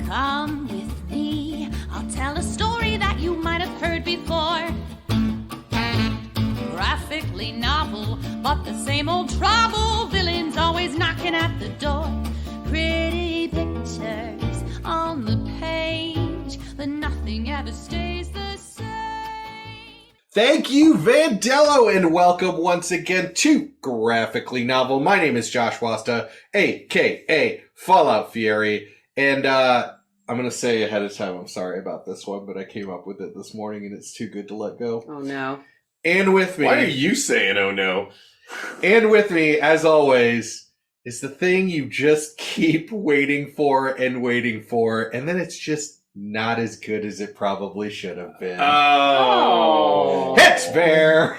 Come with me, I'll tell a story that you might have heard before. Graphically novel, but the same old trouble. Villains always knocking at the door. Pretty pictures on the page, but nothing ever stays the same. Thank you, Vandello, and welcome once again to Graphically Novel. My name is Josh Wasta, a.k.a. Fallout Fury, and I'm going to say ahead of time, I'm sorry about this one, but I came up with it this morning, and it's too good to let go. Oh, no. And with me... Why are you saying, oh, no? And with me, as always, is the thing you just keep waiting for, and then it's just not as good as it probably should have been. Oh. Hits Bear!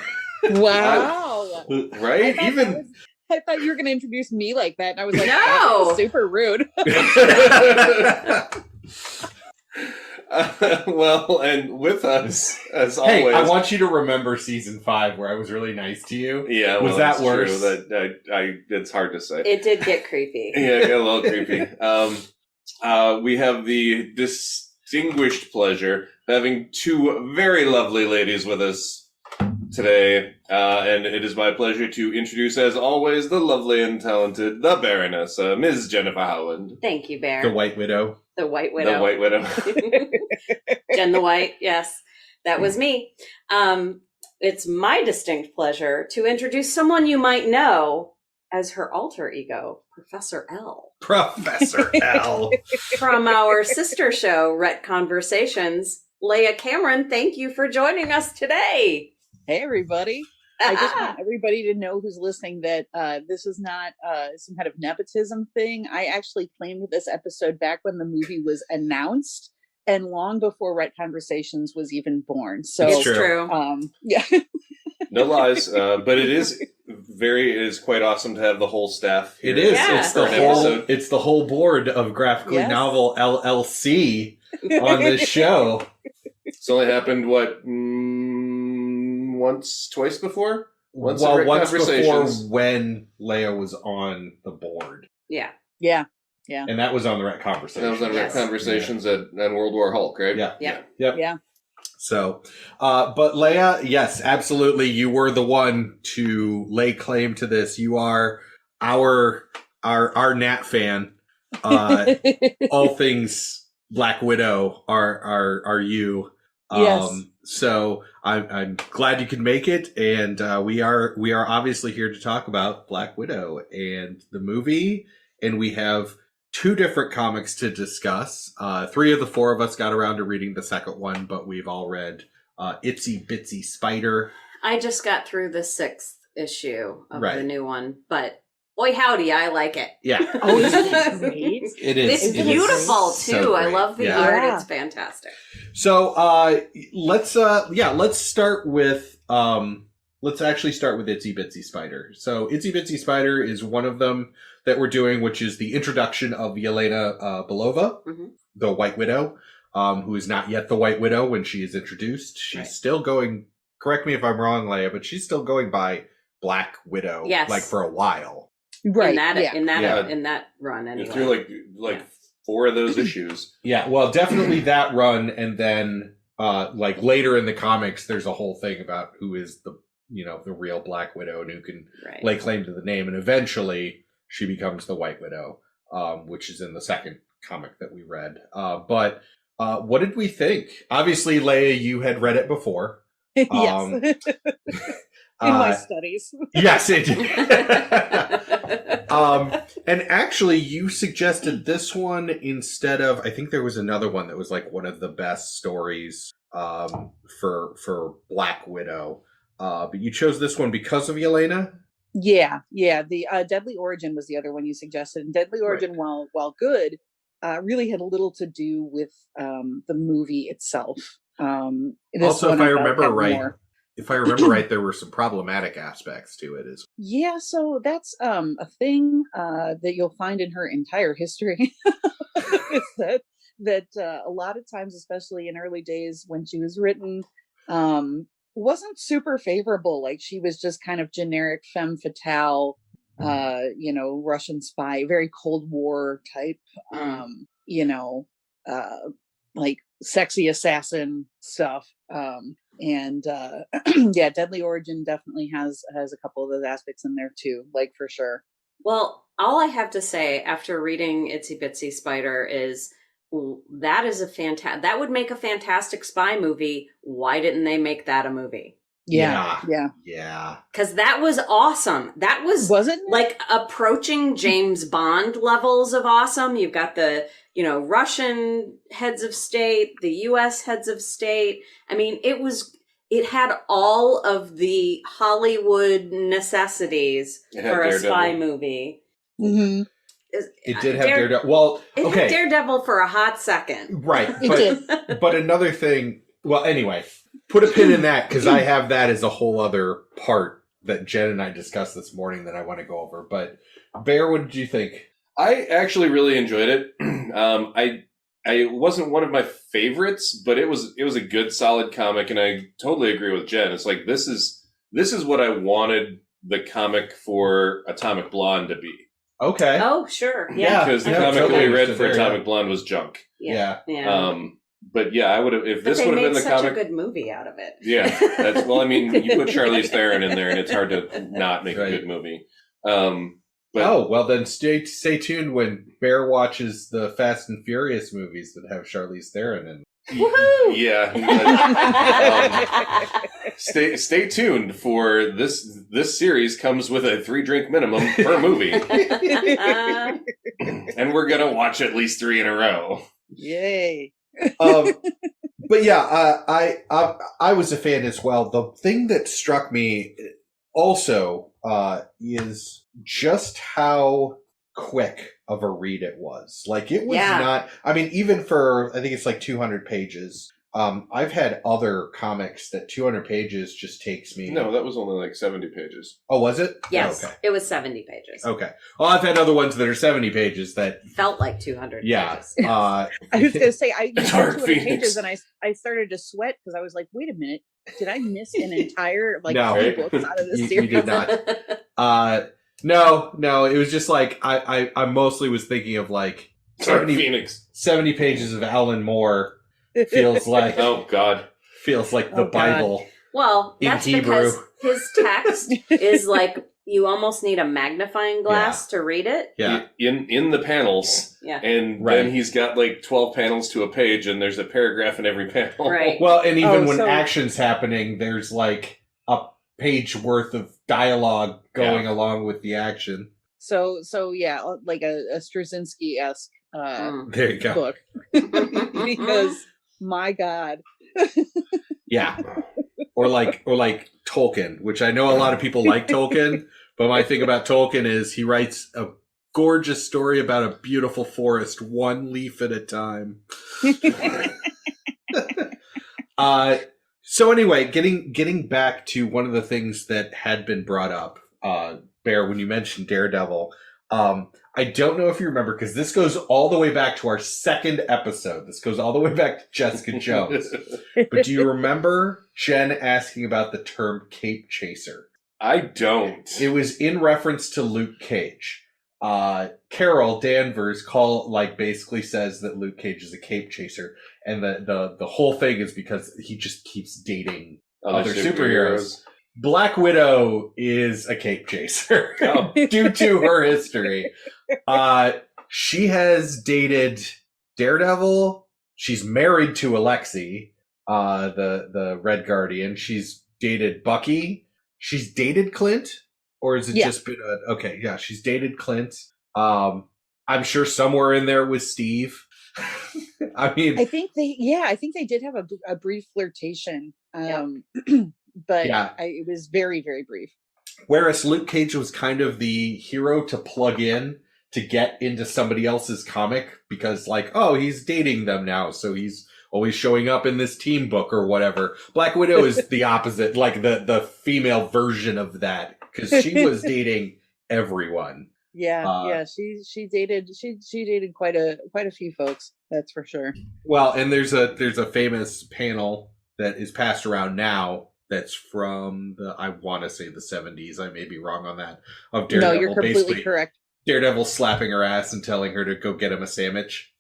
Wow. Right? I thought you were going to introduce me like that, and I was like, No! that was super rude. Well, and with us, as Hey, always... I want you to remember season 5 where I was really nice to you. Yeah, Was well, that that's worse? True. That it's hard to say. It did get creepy. Yeah, it got a little creepy. We have the distinguished pleasure of having two very lovely ladies with us today, and it is my pleasure to introduce, as always, the lovely and talented, the Baroness, Ms. Jennifer Howland. Thank you, Bear. The White Widow. The White Widow. The White Widow. Jen the White, yes. That was me. It's my distinct pleasure to introduce someone you might know as her alter ego, Professor L. Professor L. From our sister show, RetConversations. Leia Cameron, thank you for joining us today. Hey, everybody. I just want everybody to know who's listening that this is not some kind of nepotism thing. I actually claimed this episode back when the movie was announced and long before RetConversations was even born. So It's true. Yeah. No lies, but it is quite awesome to have the whole staff here. It is. Yeah. It's the whole board of Graphically Yes. Novel LLC on this show. It's only happened, twice before? Once Once before Conversations. when Leia was on the board. Yeah. Yeah. And that was on the RetConversations. That was on Yes. Conversations at World War Hulk, right? Yeah. Yep. Yep. Yeah. So, but Leia, yes, absolutely. You were the one to lay claim to this. You are our Nat fan. All things Black Widow are you. Yes. So I'm glad you could make it, and we are obviously here to talk about Black Widow and the movie, and we have 2 different comics to discuss. 3 of the 4 of us got around to reading the second one, but we've all read Itsy Bitsy Spider. I just got through the 6th issue of Right. the new one, but boy howdy, I like it. Yeah. Oh, isn't it great? It is. It's It is beautiful too. so I great. love the Yeah. art. Yeah. It's fantastic. So let's start with let's actually start with Itsy Bitsy Spider. So Itsy Bitsy Spider is one of them that we're doing, which is the introduction of Yelena Belova, Mhm. the White Widow, who is not yet the White Widow when she is introduced. She's Right. still going, correct me if I'm wrong, Leia, but she's still going by Black Widow, Yes. like for a while. Right. In that yeah. in that run anyway. Through like 4 of those issues. Yeah, well, definitely that run, and then like later in the comics, there's a whole thing about who is the real Black Widow and who can Right. lay claim to the name, and eventually she becomes the White Widow, which is in the second comic that we read. But what did we think? Obviously, Leia, you had read it before. Yes. In my Uh, studies. yes, it did. And actually, you suggested this one instead of, I think there was another one that was like one of the best stories for Black Widow. But you chose this one because of Yelena? Yeah. The Deadly Origin was the other one you suggested. And Deadly Origin, while good, really had little to do with the movie itself. Also, if I remember right, there were some problematic aspects to it as well. Yeah, so that's a thing that you'll find in her entire history. Is that that a lot of times, especially in early days when she was written, wasn't super favorable. Like she was just kind of generic femme fatale, Russian spy, very Cold War type, like sexy assassin stuff. And yeah, Deadly Origin definitely has a couple of those aspects in there too, like for sure. Well, all I have to say after reading Itsy Bitsy Spider is that is that would make a fantastic spy movie. Why didn't they make that a movie? Yeah. Because that was awesome. That wasn't it? Like approaching James Bond levels of awesome. You've got the, Russian heads of state, the US heads of state. I mean, it had all of the Hollywood necessities for a spy movie. Mm-hmm. It did have Daredevil. Well, it had Daredevil for a hot second. Right. But another thing, well, anyway, put a pin in that because I have that as a whole other part that Jen and I discussed this morning that I want to go over. But Bear, what did you think? I actually really enjoyed it. I wasn't one of my favorites, but it was a good, solid comic, and I totally agree with Jen. It's like this is what I wanted the comic for Atomic Blonde to be. Okay. Oh, sure. Yeah. Because the comic we read for Atomic Blonde was junk. Yeah. But yeah, I would have, if this would have been the comic. They made such a good movie out of it. Yeah. You put Charlize Theron in there and it's hard to not make a good movie. Well then stay tuned when Bear watches the Fast and Furious movies that have Charlize Theron in. Woohoo! Yeah. Stay tuned for this series comes with a 3-drink minimum per movie. And we're going to watch at least 3 in a row. Yay. But yeah, I was a fan as well. The thing that struck me also is just how quick of a read it was. Like it was not, I mean, even for, I think it's like 200 pages. I've had other comics that 200 pages just takes me. No, that was only like 70 pages. Oh, was it? Yes, okay. It was 70 pages. Okay. Well, I've had other ones that are 70 pages that felt like 200 pages. I was going to say, I read 200 Phoenix. pages and I started to sweat because I was like, wait a minute, did I miss an entire No. 3 books out of this series? You did not. No, it was just like, I mostly was thinking of like 70 pages of Alan Moore feels like, oh God, feels like the Bible. Well, that's in Hebrew. because his text is like, you almost need a magnifying glass to read it. Yeah. In the panels. Yeah. And then he's got like 12 panels to a page and there's a paragraph in every panel. Right. Well, and even when action's happening, there's like a page worth of dialogue going along with the action. So yeah, like a Straczynski-esque there you go. book. Because my God. Yeah. Or like Tolkien, which I know a lot of people like Tolkien, but my thing about Tolkien is he writes a gorgeous story about a beautiful forest, one leaf at a time. So anyway, getting back to one of the things that had been brought up, Bear, when you mentioned Daredevil, I don't know if you remember, because this goes all the way back to our second episode. This goes all the way back to Jessica Jones. But do you remember Jen asking about the term Cape Chaser? I don't. It was in reference to Luke Cage. Carol Danvers basically says that Luke Cage is a Cape Chaser, and the whole thing is because he just keeps dating other superheroes. Black Widow is a Cape Chaser due to her history. She has dated Daredevil. She's married to Alexei, the Red Guardian. She's dated Bucky. She's dated Clint, or has it just been okay? Yeah, she's dated Clint. I'm sure somewhere in there was Steve. I mean, I think they did have a brief flirtation. But it was very, very brief. Whereas Luke Cage was kind of the hero to plug in to get into somebody else's comic because, he's dating them now, so he's always showing up in this team book or whatever. Black Widow is the opposite, like the female version of that, because she was dating everyone. Yeah. She dated quite a few folks. That's for sure. Well, and there's a famous panel that is passed around now that's from I want to say the 70s. I may be wrong on that. Of Daredevil, No, you're completely basically correct. Daredevil slapping her ass and telling her to go get him a sandwich.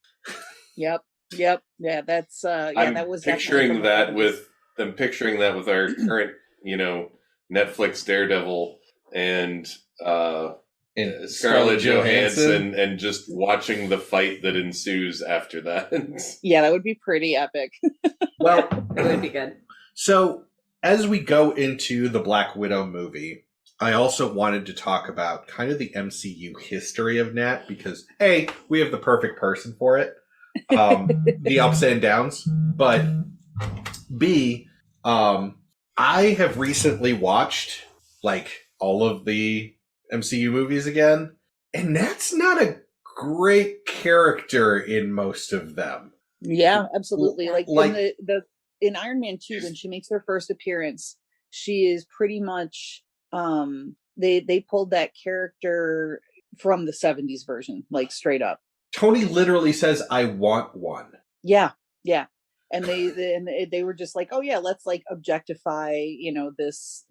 Yep. Yeah, that's that was picturing that with I'm picturing that with our current, Netflix Daredevil and Scarlett Johansson and just watching the fight that ensues after that. Yeah, that would be pretty epic. Well, It would be good. So as we go into the Black Widow movie, I also wanted to talk about kind of the MCU history of Nat because A, we have the perfect person for it. The ups and downs, but B, I have recently watched like all of the MCU movies again, and Nat's not a great character in most of them. Yeah, absolutely. Like in Iron Man 2, when she makes her first appearance, she is pretty much they pulled that character from the 70s version, like straight up. Tony literally says, "I want one." Yeah. And they were just like, oh yeah, let's like objectify, this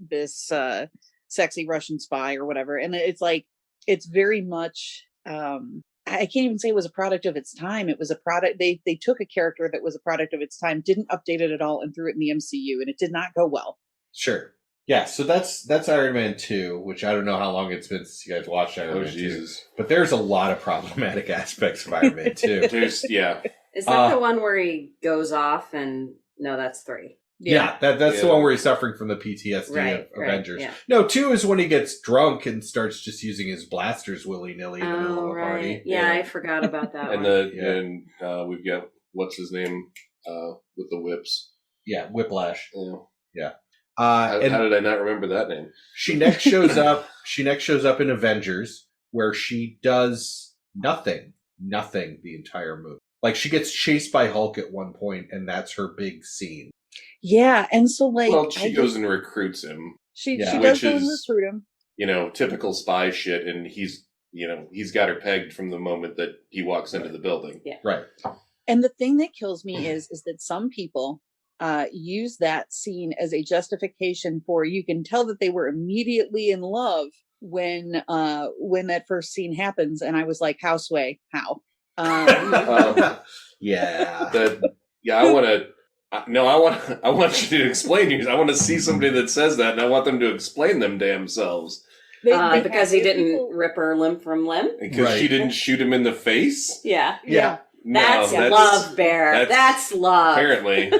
sexy Russian spy or whatever. And it's very much I can't even say it was a product of its time. It was a product. They took a character that was a product of its time, didn't update it at all, and threw it in the MCU, and it did not go well. Sure. Yeah, so that's Iron Man 2, which I don't know how long it's been since you guys watched Iron Man 2. But there's a lot of problematic aspects of Iron Man 2. Yeah. Is that the one where he goes off and... No, that's 3. Yeah, that's the one where he's suffering from the PTSD of Avengers. Yeah. No, 2 is when he gets drunk and starts just using his blasters willy-nilly in the middle of a party. Yeah, I forgot about that one. And we've got, what's his name, with the whips. Yeah, Whiplash. Yeah. How did I not remember that name? She next shows up. She next shows up in Avengers, where she does nothing the entire movie. Like she gets chased by Hulk at one point, and that's her big scene. Yeah, and so she goes and recruits him. She does go and recruit him. Typical spy shit, and he's got her pegged from the moment that he walks into the building. Yeah, right. And the thing that kills me is that some people use that scene as a justification for, you can tell that they were immediately in love when that first scene happens, and I was like, how Sway? How? Yeah. I want you to explain yours. I want to see somebody that says that, and I want them to explain them damn selves. Because he didn't rip her limb from limb? Because she didn't shoot him in the face? Yeah. That's love, Bear. That's love. Apparently.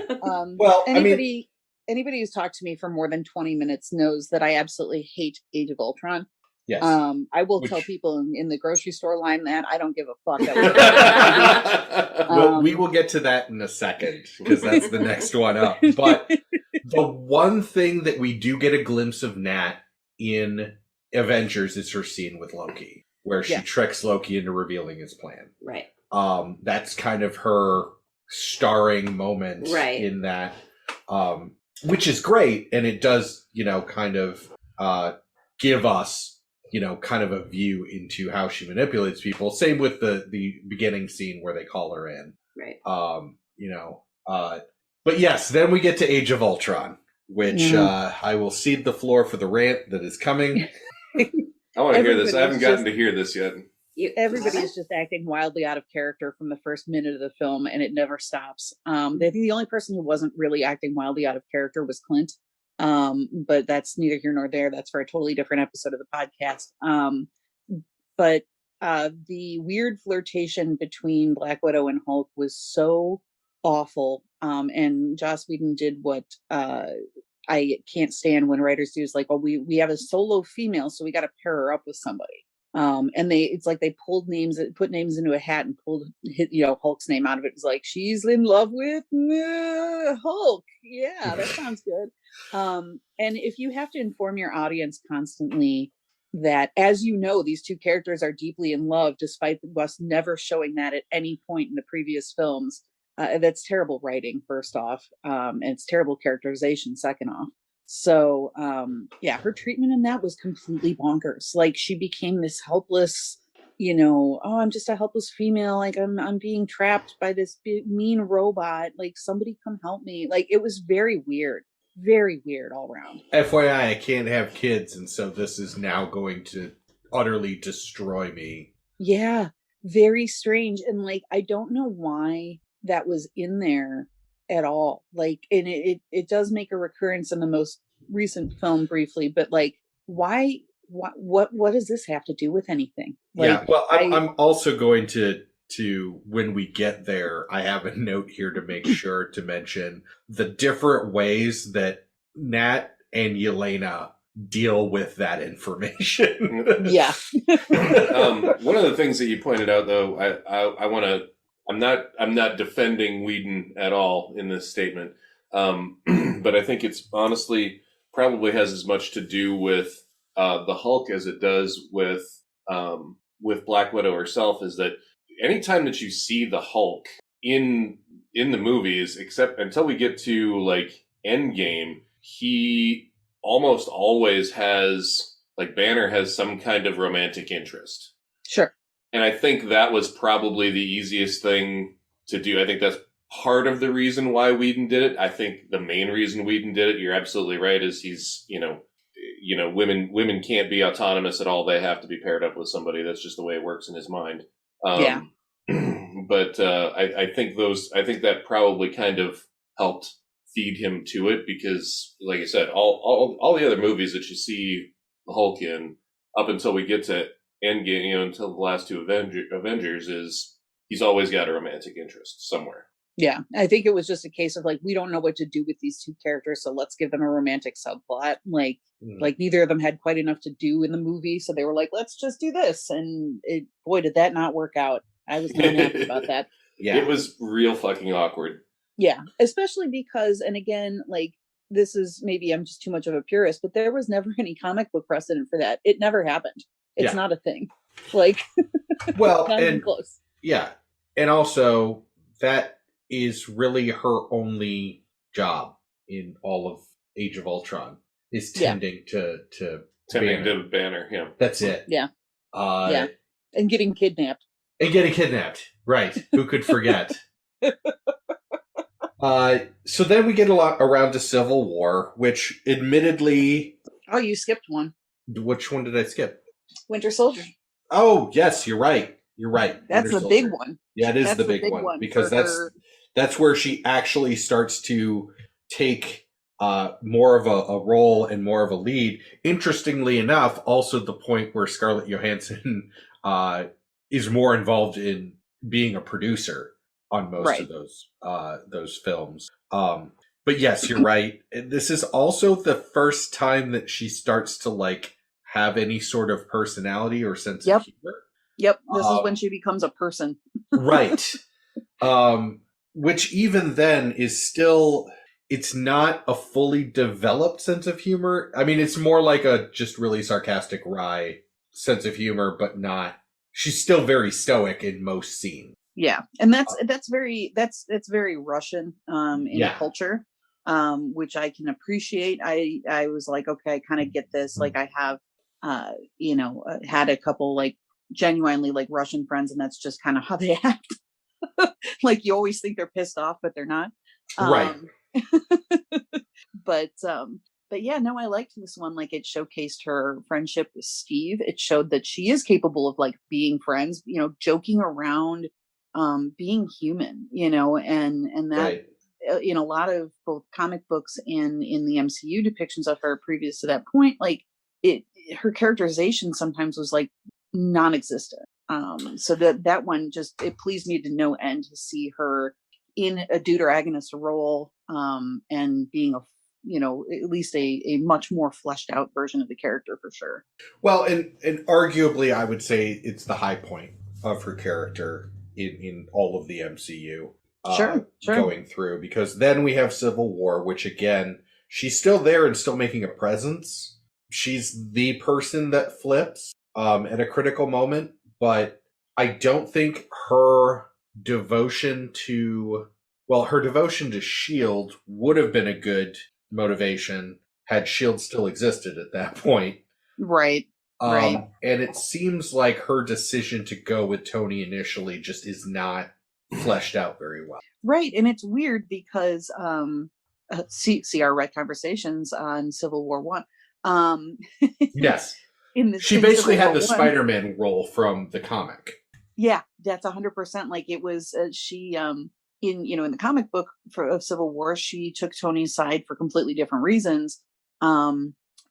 Anybody who's talked to me for more than 20 minutes knows that I absolutely hate Age of Ultron. Yes. I will tell people in the grocery store line that I don't give a fuck. We will get to that in a second because that's the next one up. But the one thing that we do get a glimpse of Nat in Avengers is her scene with Loki, where she tricks Loki into revealing his plan. Right. That's kind of her starring moment in that, which is great. And it does, kind of give us, kind of a view into how she manipulates people. Same with the beginning scene where they call her in. Right. But yes, then we get to Age of Ultron, which I will cede the floor for the rant that is coming. I want to hear this. I haven't gotten to hear this yet. Everybody is just acting wildly out of character from the first minute of the film, and it never stops. I think the only person who wasn't really acting wildly out of character was Clint. But that's neither here nor there. That's for a totally different episode of the podcast. But the weird flirtation between Black Widow and Hulk was so awful. And Joss Whedon did what I can't stand when writers do, is like, oh, we have a solo female, so we got to pair her up with somebody. And it's like they put names into a hat and pulled Hulk's name out of it. It was like, she's in love with Hulk. Yeah, that sounds good. And if you have to inform your audience constantly that, as these two characters are deeply in love, despite us never showing that at any point in the previous films, that's terrible writing, first off. And it's terrible characterization, second off. So yeah, her treatment in that was completely bonkers. Like she became this helpless, oh, I'm just a helpless female. Like I'm being trapped by this mean robot. Like somebody come help me. Like it was very weird all around. FYI, I can't have kids, and so this is now going to utterly destroy me. Yeah, very strange. And like, I don't know why that was in there at all. Like, and it does make a recurrence in the most recent film briefly, but like, why, what does this have to do with anything? Like, Yeah, well, I'm also going to when we get there, I have a note here to make sure to mention the different ways that Nat and Yelena deal with that information. Yeah. One of the things that you pointed out, though, I want to. I'm not defending Whedon at all in this statement, but I think it's honestly probably has as much to do with the Hulk as it does with Black Widow herself. Is that anytime that you see the Hulk in the movies, except until we get to like Endgame, he almost always has, like, Banner has some kind of romantic interest. Sure. And I think that was probably the easiest thing to do. I think that's part of the reason why Whedon did it. I think the main reason Whedon did it, you're absolutely right, is he's, women can't be autonomous at all. They have to be paired up with somebody. That's just the way it works in his mind. Yeah. But I think that probably kind of helped feed him to it, because, like I said, all the other movies that you see the Hulk in, up until we get to Endgame, until the last two Avengers, is he's always got a romantic interest somewhere. Yeah, I think it was just a case of like, we don't know what to do with these two characters, so let's give them a romantic subplot. Like neither of them had quite enough to do in the movie, so they were like, let's just do this. And boy, did that not work out. I was not happy about that. Yeah, it was real fucking awkward. Yeah, especially because, and again, like, this is, maybe I'm just too much of a purist, but there was never any comic book precedent for that. It never happened. It's not a thing. Like, well, not even and close. Yeah, and also that is really her only job in all of Age of Ultron, is tending to Banner. Yeah, that's it. Yeah, yeah, and getting kidnapped. Right? Who could forget? So then we get a lot around to Civil War, which admittedly... Oh, you skipped one. Which one did I skip? Winter Soldier. Oh, yes, you're right. That's the big one. Yeah, it is the big one, because that's where she actually starts to take more of a role and more of a lead. Interestingly enough, also the point where Scarlett Johansson is more involved in being a producer on most of those films. But yes, you're right. This is also the first time that she starts to like have any sort of personality or sense of humor. Yep. This is when she becomes a person. Right. Which even then is still, it's not a fully developed sense of humor. I mean, it's more like a just really sarcastic, wry sense of humor, but not, she's still very stoic in most scenes. Yeah. And that's very Russian in culture, which I can appreciate. I was like, okay, I kind of get this. Like, I have had a couple like genuinely like Russian friends, and that's just kind of how they act. Like, you always think they're pissed off, but they're not. Right. But yeah, no, I liked this one. Like, it showcased her friendship with Steve. It showed that she is capable of like being friends, joking around, being human, and that in a lot of both comic books and in the MCU depictions of her previous to that point, like her characterization sometimes was like non-existent. So that one just, it pleased me to no end to see her in a deuteragonist role, and being at least a much more fleshed out version of the character for sure. Well, and arguably I would say it's the high point of her character in all of the MCU. Sure. Going through, because then we have Civil War, which again, she's still there and still making a presence. She's the person that flips at a critical moment, but I don't think her devotion to S.H.I.E.L.D. would have been a good motivation had S.H.I.E.L.D. still existed at that point. Right. Right. And it seems like her decision to go with Tony initially just is not fleshed out very well. Right. And it's weird because see our RetConversations on Civil War One. Yes. She in basically Civil had the War Spider-Man role from the comic. Yeah, that's 100%. Like it was she in the comic book of Civil War, she took Tony's side for completely different reasons.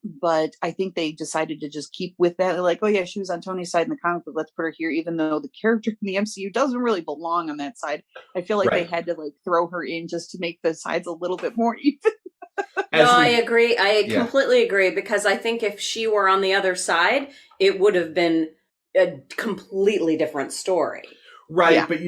But I think they decided to just keep with that. They're like, oh yeah, she was on Tony's side in the comic book, let's put her here, even though the character in the MCU doesn't really belong on that side. I feel like they had to like throw her in just to make the sides a little bit more even. I agree. I completely agree, because I think if she were on the other side, it would have been a completely different story. Right, Yeah. but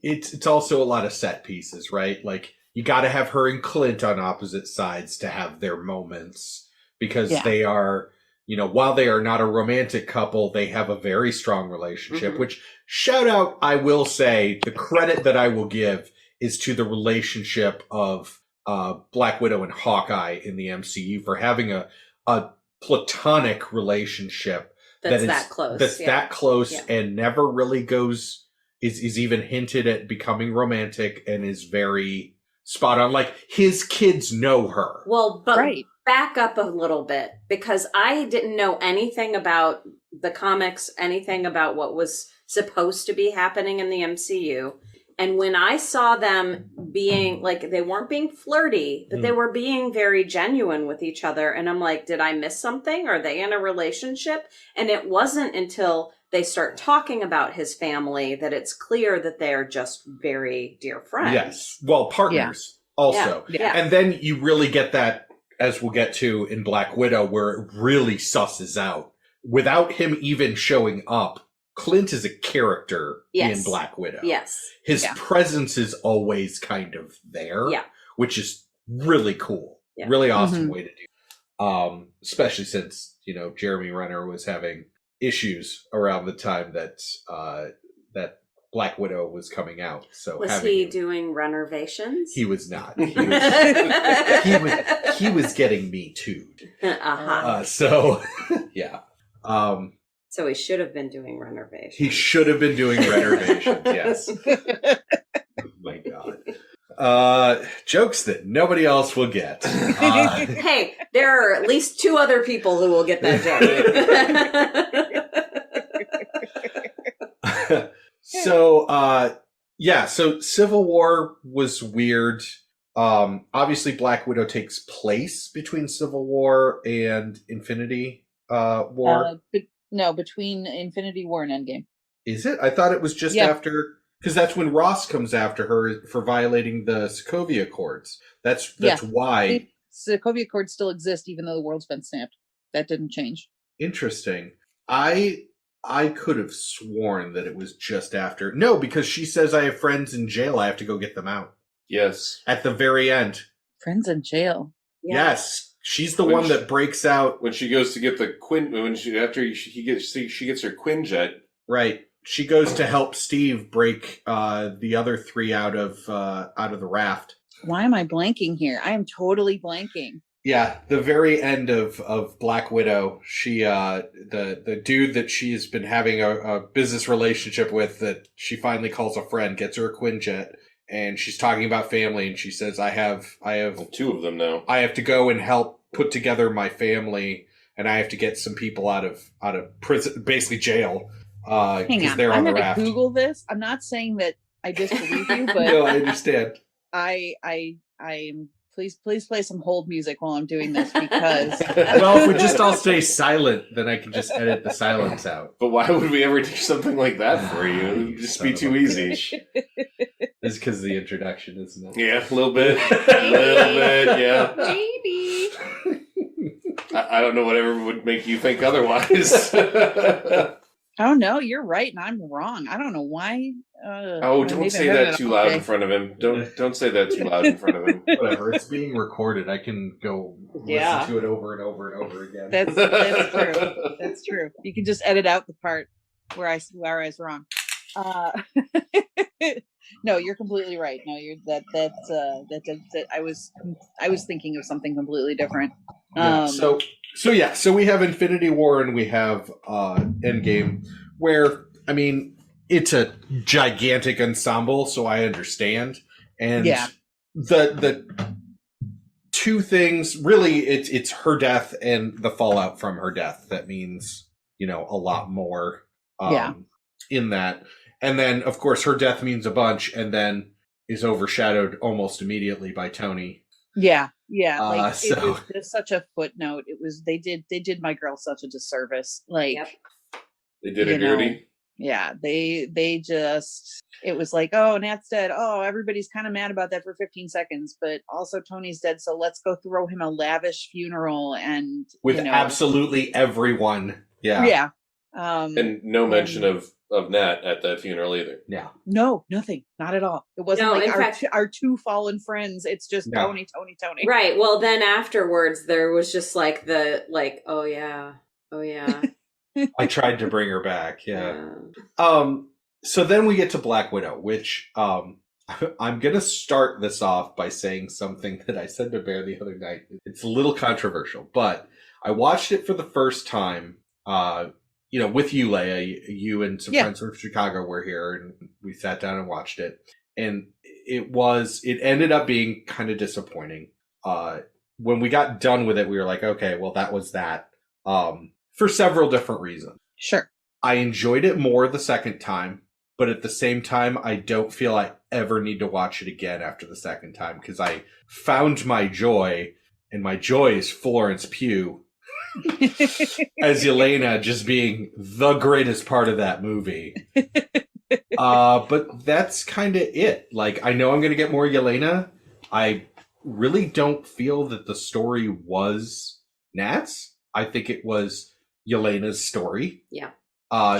it's also a lot of set pieces, right? Like, you got to have her and Clint on opposite sides to have their moments, because they are, while they are not a romantic couple, they have a very strong relationship, which, shout out, I will say, the credit that I will give is to the relationship of Black Widow and Hawkeye in the MCU for having a platonic relationship that's that close. That's that close and never really is even hinted at becoming romantic, and is very spot on. Like, his kids know her. Well, but back up a little bit, because I didn't know anything about the comics, anything about what was supposed to be happening in the MCU. And when I saw them being, like, they weren't being flirty, but they were being very genuine with each other. And I'm like, did I miss something? Are they in a relationship? And it wasn't until they start talking about his family that it's clear that they're just very dear friends. Yes. Well, partners also. Yeah. And then you really get that, as we'll get to in Black Widow, where it really susses out. Without him even showing up, Clint is a character in Black Widow. Yes. His presence is always kind of there, which is really cool. Yeah. Really awesome way to do. Especially since, Jeremy Renner was having issues around the time that that Black Widow was coming out. So was he doing renovations? He was not. He was getting Me Too'd. So yeah. So he should have been doing renovations. He should have been doing renovations, yes. Oh my God. Jokes that nobody else will get. Hey, there are at least 2 other people who will get that joke. So Civil War was weird. Obviously Black Widow takes place between Civil War and Infinity War. No, between Infinity War and Endgame. Is it? I thought it was just after, because that's when Ross comes after her for violating the Sokovia Accords. That's why. The Sokovia Accords still exist, even though the world's been snapped. That didn't change. Interesting. I could have sworn that it was just after. No, because she says, I have friends in jail. I have to go get them out. Yes. At the very end. Friends in jail. Yeah. Yes. She's the one that breaks out when she goes to get the she gets her Quinjet. Right. She goes to help Steve break the other 3 out of the raft. Why am I blanking here? I am totally blanking. Yeah, the very end of Black Widow, she the dude that she's been having a business relationship with, that she finally calls a friend, gets her a Quinjet. And she's talking about family, and she says, I have 2 of them now. I have to go and help put together my family, and I have to get some people out of prison, basically jail, because they're on the raft. I'm going to Google this. I'm not saying that I disbelieve you, but no, I understand. I'm please play some hold music while I'm doing this, because well, if we just all stay silent, then I can just edit the silence out. But why would we ever do something like that for you? It would just be too easy. It's because of the introduction, isn't it? Yeah, a little bit. A little bit, yeah. Maybe. I don't know whatever would make you think otherwise. I don't know. You're right, and I'm wrong. I don't know why. Don't say that too loud in front of him. Don't say that too loud in front of him. Whatever. It's being recorded. I can go listen to it over and over and over again. That's true. That's true. You can just edit out the part where I was wrong. No, you're completely right. No, you're that I was thinking of something completely different. So we have Infinity War and we have Endgame, where, I mean, it's a gigantic ensemble, so I understand. And the two things, really, it's her death and the fallout from her death that means, a lot more in that. And then, of course, her death means a bunch and then is overshadowed almost immediately by Tony. Yeah. It was just such a footnote. It was they did my girl such a disservice. Like, they did a dirty. Yeah, they just, it was like, oh, Nat's dead. Oh, everybody's kind of mad about that for 15 seconds, but also Tony's dead, so let's go throw him a lavish funeral and with absolutely everyone. Yeah. And no mention of Nat at that funeral either. Yeah. No, nothing. Not at all. It wasn't our two fallen friends. It's just Tony. Right. Well, then afterwards there was just oh yeah. I tried to bring her back. Yeah. So then we get to Black Widow, which I'm going to start this off by saying something that I said to Bear the other night. It's a little controversial, but I watched it for the first time, with you, Leia. You and some friends from Chicago were here, and we sat down and watched it. And it ended up being kind of disappointing. When we got done with it, we were like, okay, well, that was that. For several different reasons. Sure. I enjoyed it more the second time, but at the same time, I don't feel I ever need to watch it again after the second time, because I found my joy, and my joy is Florence Pugh as Yelena just being the greatest part of that movie. But that's kind of it. Like, I know I'm going to get more Yelena. I really don't feel that the story was Nat's. I think it was Yelena's story. Yeah.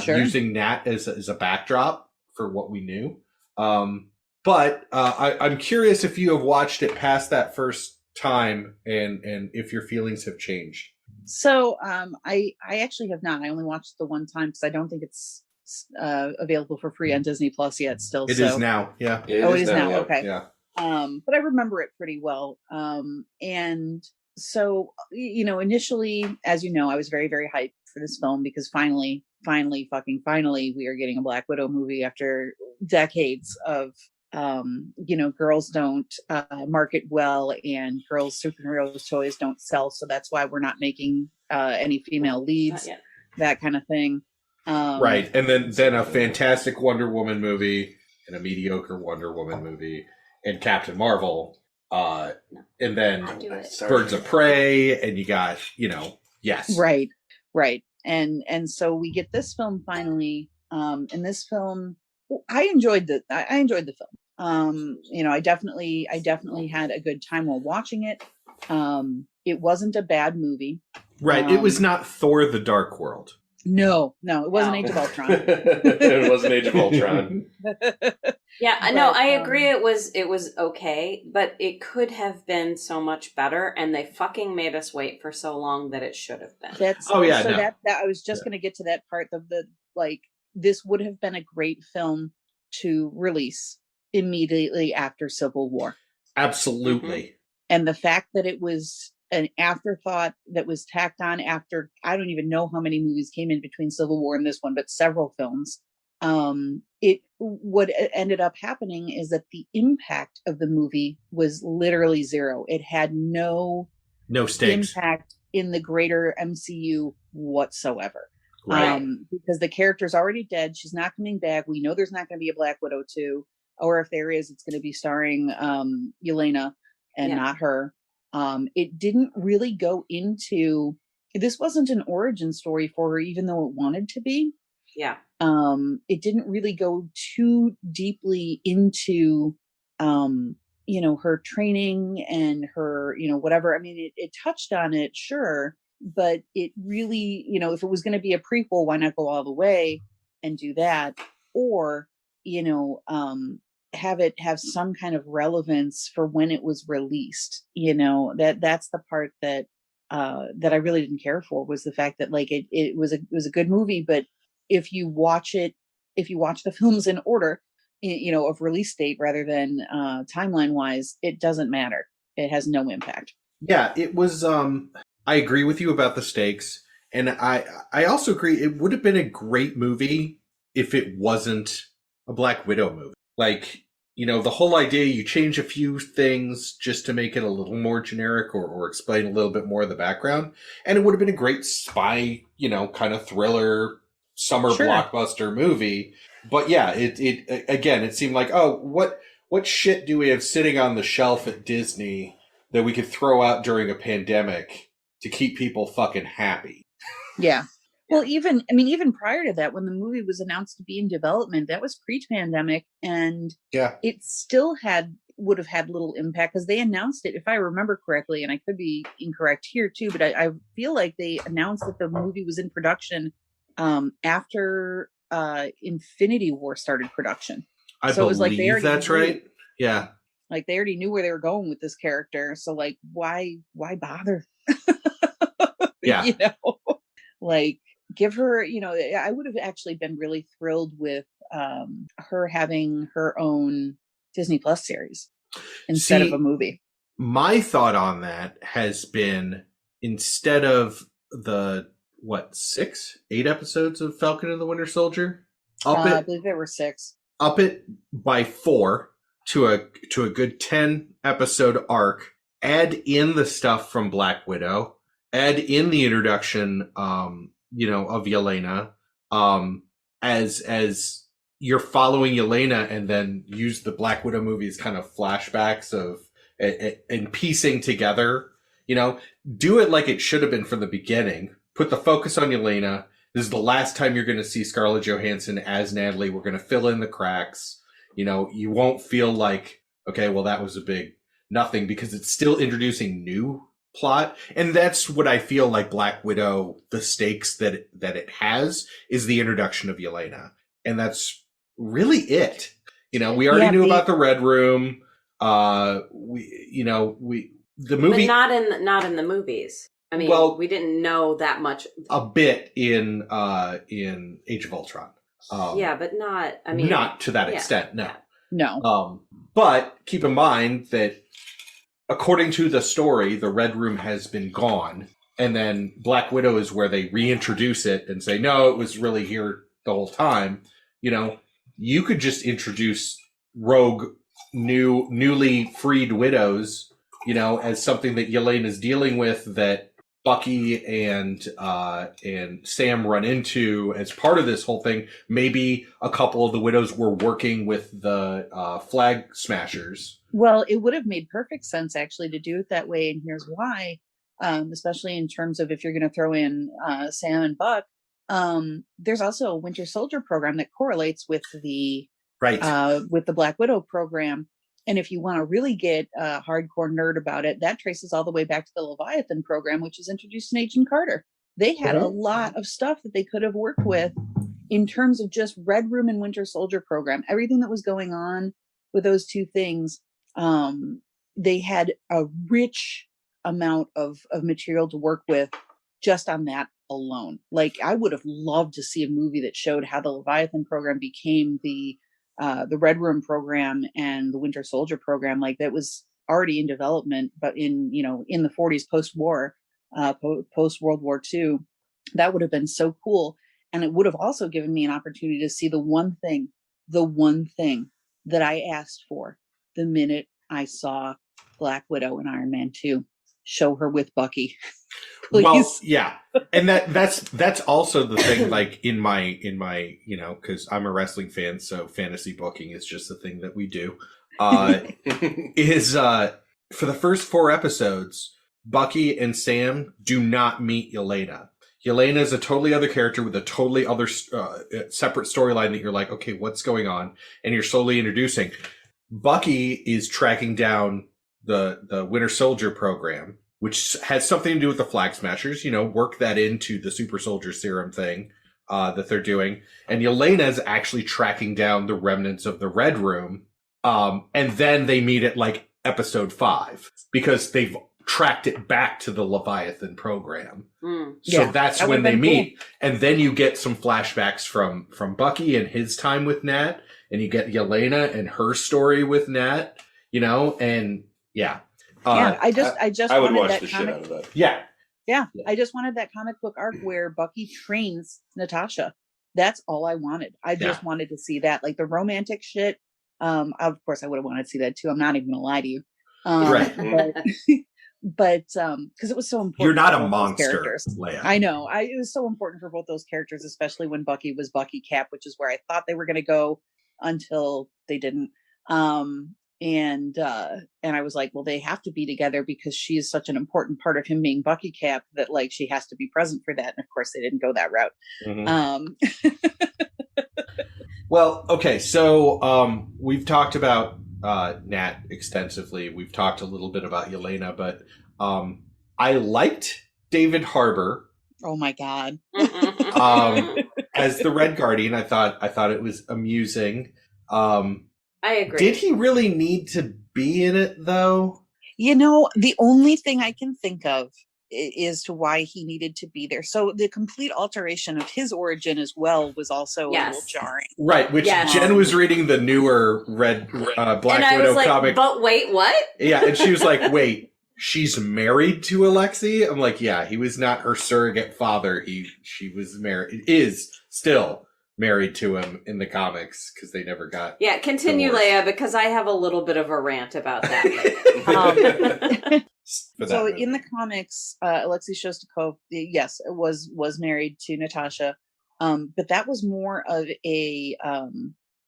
Using Nat as a backdrop for what we knew. But I'm curious if you have watched it past that first time and if your feelings have changed. So I actually have not. I only watched the one time because I don't think it's available for free on Disney Plus yet still. It is now. Yeah. It is now. Yeah. Okay. Yeah. But I remember it pretty well. And so, initially, as you know, I was very, very hyped for this film because finally, we are getting a Black Widow movie after decades of, girls don't market well and girls' superheroes toys don't sell. So that's why we're not making any female leads, that kind of thing. Right. And then a fantastic Wonder Woman movie and a mediocre Wonder Woman movie and Captain Marvel. And then Birds of Prey, and you got, yes. Right. And so we get this film finally. And this film, I enjoyed the film. I definitely had a good time while watching it. It wasn't a bad movie. Right. It was not Thor: The Dark World. No, it wasn't Age of Ultron. It wasn't Age of Ultron. I agree. It was okay, but it could have been so much better, and they fucking made us wait for so long that it should have been. That I was just going to get to that part of this would have been a great film to release immediately after Civil War. Absolutely. Mm-hmm. And the fact that it was an afterthought that was tacked on after, I don't even know how many movies came in between Civil War and this one, but several films. What ended up happening is that the impact of the movie was literally zero. It had no stakes impact in the greater MCU whatsoever. Right. Because the character's already dead. She's not coming back. We know there's not going to be a Black Widow 2, or if there is, it's going to be starring Yelena and not her. It didn't really go into, this wasn't an origin story for her, even though it wanted to be. Yeah. It didn't really go too deeply into, her training and her, whatever. I mean, it touched on it, sure, but it really, if it was going to be a prequel, why not go all the way and do that? Or, have it have some kind of relevance for when it was released. That's the part that I really didn't care for, was the fact that it was a good movie, but if you watch the films in order, of release date rather than timeline wise, it doesn't matter. It has no impact. Yeah, it was I agree with you about the stakes. And I also agree it would have been a great movie if it wasn't a Black Widow movie. Like, you know, the whole idea, you change a few things just to make it a little more generic or explain a little bit more of the background. And it would have been a great spy, you know, kind of thriller, summer blockbuster movie. But yeah, it again, it seemed like, oh, what shit do we have sitting on the shelf at Disney that we could throw out during a pandemic to keep people fucking happy? Yeah. Well, even prior to that, when the movie was announced to be in development, that was pre-pandemic, and it still would have had little impact because they announced it, if I remember correctly, and I could be incorrect here too, but I feel like they announced that the movie was in production after Infinity War started production. I believe it was like that's right. Yeah. Like they already knew where they were going with this character. So like, why bother? Yeah. You know, like give her, you know, I would have actually been really thrilled with her having her own Disney Plus series instead of a movie. My thought on that has been, instead of the 8 episodes of Falcon and the Winter Soldier, I believe there were 6. Up it by 4 to a good 10 episode arc. Add in the stuff from Black Widow. Add in the introduction, you know, of Yelena, as you're following Yelena, and then use the Black Widow movie as kind of flashbacks of and piecing together. You know, do it like it should have been from the beginning. Put the focus on Yelena. This is the last time you're going to see Scarlett Johansson as Natalie. We're going to fill in the cracks. You know, you won't feel like, okay, well, that was a big nothing, because it's still introducing new plot. And that's what I feel like Black Widow, the stakes that it has, is the introduction of Yelena. And that's really it. You know, we already knew about the Red Room. The movie, but not in the movies. I mean, we didn't know that much. A bit in Age of Ultron. But not. I mean, not to that extent. No. No. But keep in mind that, according to the story, the Red Room has been gone, and then Black Widow is where they reintroduce it and say, no, it was really here the whole time. You know, you could just introduce rogue, newly freed widows, you know, as something that Yelena is dealing with, that Bucky and Sam run into as part of this whole thing. Maybe a couple of the widows were working with the Flag Smashers. Well, it would have made perfect sense, actually, to do it that way. And here's why, especially in terms of if you're going to throw in Sam and Buck. There's also a Winter Soldier program that correlates with the Black Widow program. And if you want to really get a hardcore nerd about it, that traces all the way back to the Leviathan program, which is introduced in Agent Carter. They had a lot of stuff that they could have worked with in terms of just Red Room and Winter Soldier program. Everything that was going on with those two things, they had a rich amount of material to work with just on that alone. Like, I would have loved to see a movie that showed how the Leviathan program became the Red Room program and the Winter Soldier program. Like, that was already in development, but in the 40s, post-war, post World War II, that would have been so cool. And it would have also given me an opportunity to see the one thing that I asked for the minute I saw Black Widow and Iron Man 2. Show her with Bucky. Please. Well, yeah. And that's also the thing, like, in my, because I'm a wrestling fan, so fantasy booking is just the thing that we do. Is for the first 4 episodes, Bucky and Sam do not meet Yelena. Yelena is a totally other character with a totally other separate storyline that you're like, okay, what's going on? And you're slowly introducing. Bucky is tracking down the Winter Soldier program, which has something to do with the Flag Smashers, work that into the super soldier serum thing that they're doing. And Yelena is actually tracking down the remnants of the Red Room. And then they meet at like episode 5 because they've tracked it back to the Leviathan program. So that's when they meet. Cool. And then you get some flashbacks from Bucky and his time with Nat, and you get Yelena and her story with Nat, and yeah. I just I would wanted watch that the comic. shit out of that. Yeah. Yeah. Yeah. I just wanted that comic book arc where Bucky trains Natasha. That's all I wanted. I just wanted to see that, like the romantic shit. Of course I would have wanted to see that too. I'm not even gonna lie to you. Right. But because it was so important. You're not for a both those monster, characters. Leia. I know. It was so important for both those characters, especially when Bucky was Bucky Cap, which is where I thought they were going to go until they didn't. And I was like, well, they have to be together because she is such an important part of him being Bucky Cap that like she has to be present for that. And of course, they didn't go that route. Well, okay, so we've talked about Nat extensively. We've talked a little bit about Yelena, but I liked David Harbour. Oh my God. As the Red Guardian. I thought it was amusing. I agree. Did he really need to be in it though? You know, the only thing I can think of is to why he needed to be there. So the complete alteration of his origin as well was also a little jarring. Right, which Jen was reading the newer Black Widow like, comic. But wait, what? Yeah, and she was like, wait, she's married to Alexei? I'm like, yeah, he was not her surrogate father. She was married, is still married to him in the comics because they never got continue, divorced. Leia, because I have a little bit of a rant about that. So in the comics, Alexei Shostakov, yes, was married to Natasha, but that was more of a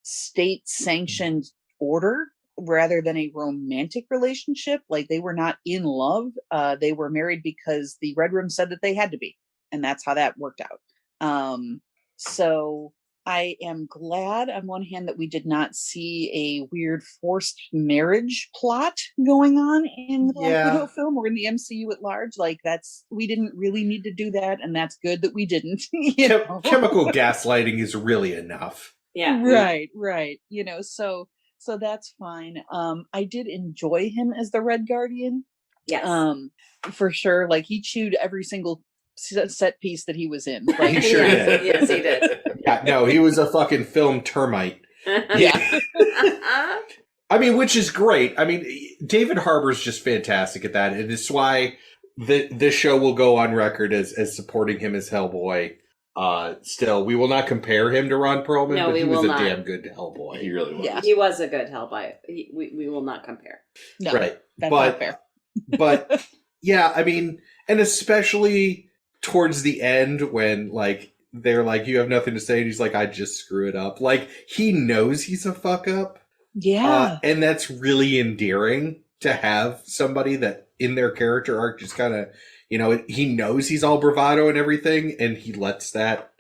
state-sanctioned order rather than a romantic relationship. Like they were not in love; they were married because the Red Room said that they had to be, and that's how that worked out. So I am glad on one hand that we did not see a weird forced marriage plot going on in the Black Widow film or in the MCU at large. Like we didn't really need to do that, and that's good that we didn't. Chemical gaslighting is really enough. Yeah. Right. You know, so that's fine. I did enjoy him as the Red Guardian. Yes. For sure. Like he chewed every single set piece that he was in. Like, He sure did. Yes, he did. Yeah, no, he was a fucking film termite. Yeah. I mean, which is great. I mean, David Harbour's just fantastic at that. And it's why this show will go on record as supporting him as Hellboy. Still, we will not compare him to Ron Perlman, but he was a damn good Hellboy. He really was. Yeah. He was a good Hellboy. We will not compare. No, right. That's not fair. But yeah, I mean, and especially towards the end when like they're like, you have nothing to say, and he's like, I just screw it up. Like he knows he's a fuck up. Yeah. And that's really endearing to have somebody that in their character arc just kind of, you know, he knows he's all bravado and everything, and he lets that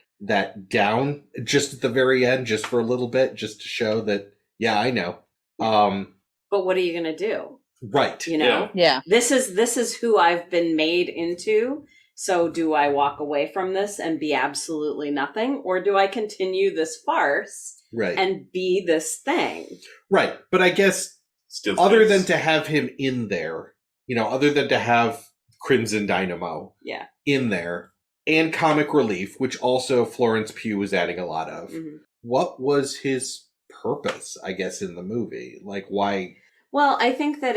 down just at the very end, just for a little bit, just to show that, yeah, I know. But what are you going to do? Right. You know? Yeah. This is who I've been made into. So do I walk away from this and be absolutely nothing? Or do I continue this farce and be this thing? Right. But I guess other than to have him in there, you know, other than to have Crimson Dynamo in there and Comic Relief, which also Florence Pugh was adding a lot of, what was his purpose, I guess, in the movie? Like, why... Well, I think that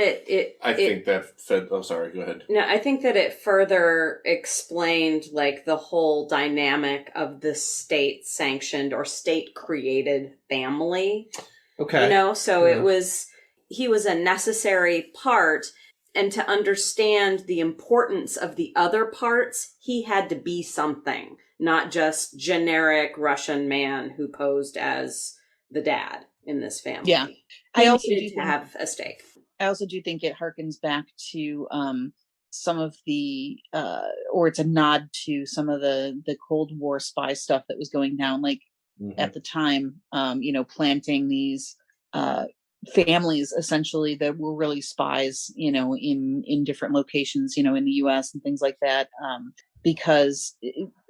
I'm sorry, go ahead. No, I think that it further explained like the whole dynamic of the state sanctioned or state created family. Okay. You know, so he was a necessary part, and to understand the importance of the other parts, he had to be something, not just generic Russian man who posed as the dad in this family. Yeah. I also do have a stake. I also do think it harkens back to some of the or it's a nod to some of the Cold War spy stuff that was going down, like at the time, you know, planting these families essentially that were really spies, you know, in different locations, you know, in the US and things like that. Because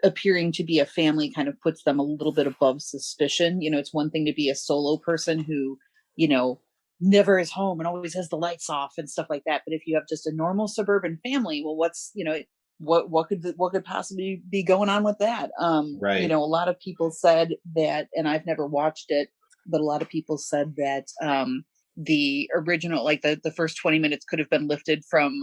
appearing to be a family kind of puts them a little bit above suspicion. You know, it's one thing to be a solo person who, you know, never is home and always has the lights off and stuff like that. But if you have just a normal suburban family, well, what's, you know, what could possibly be going on with that? You know, a lot of people said that, and I've never watched it, but a lot of people said that the original, like the first 20 minutes could have been lifted from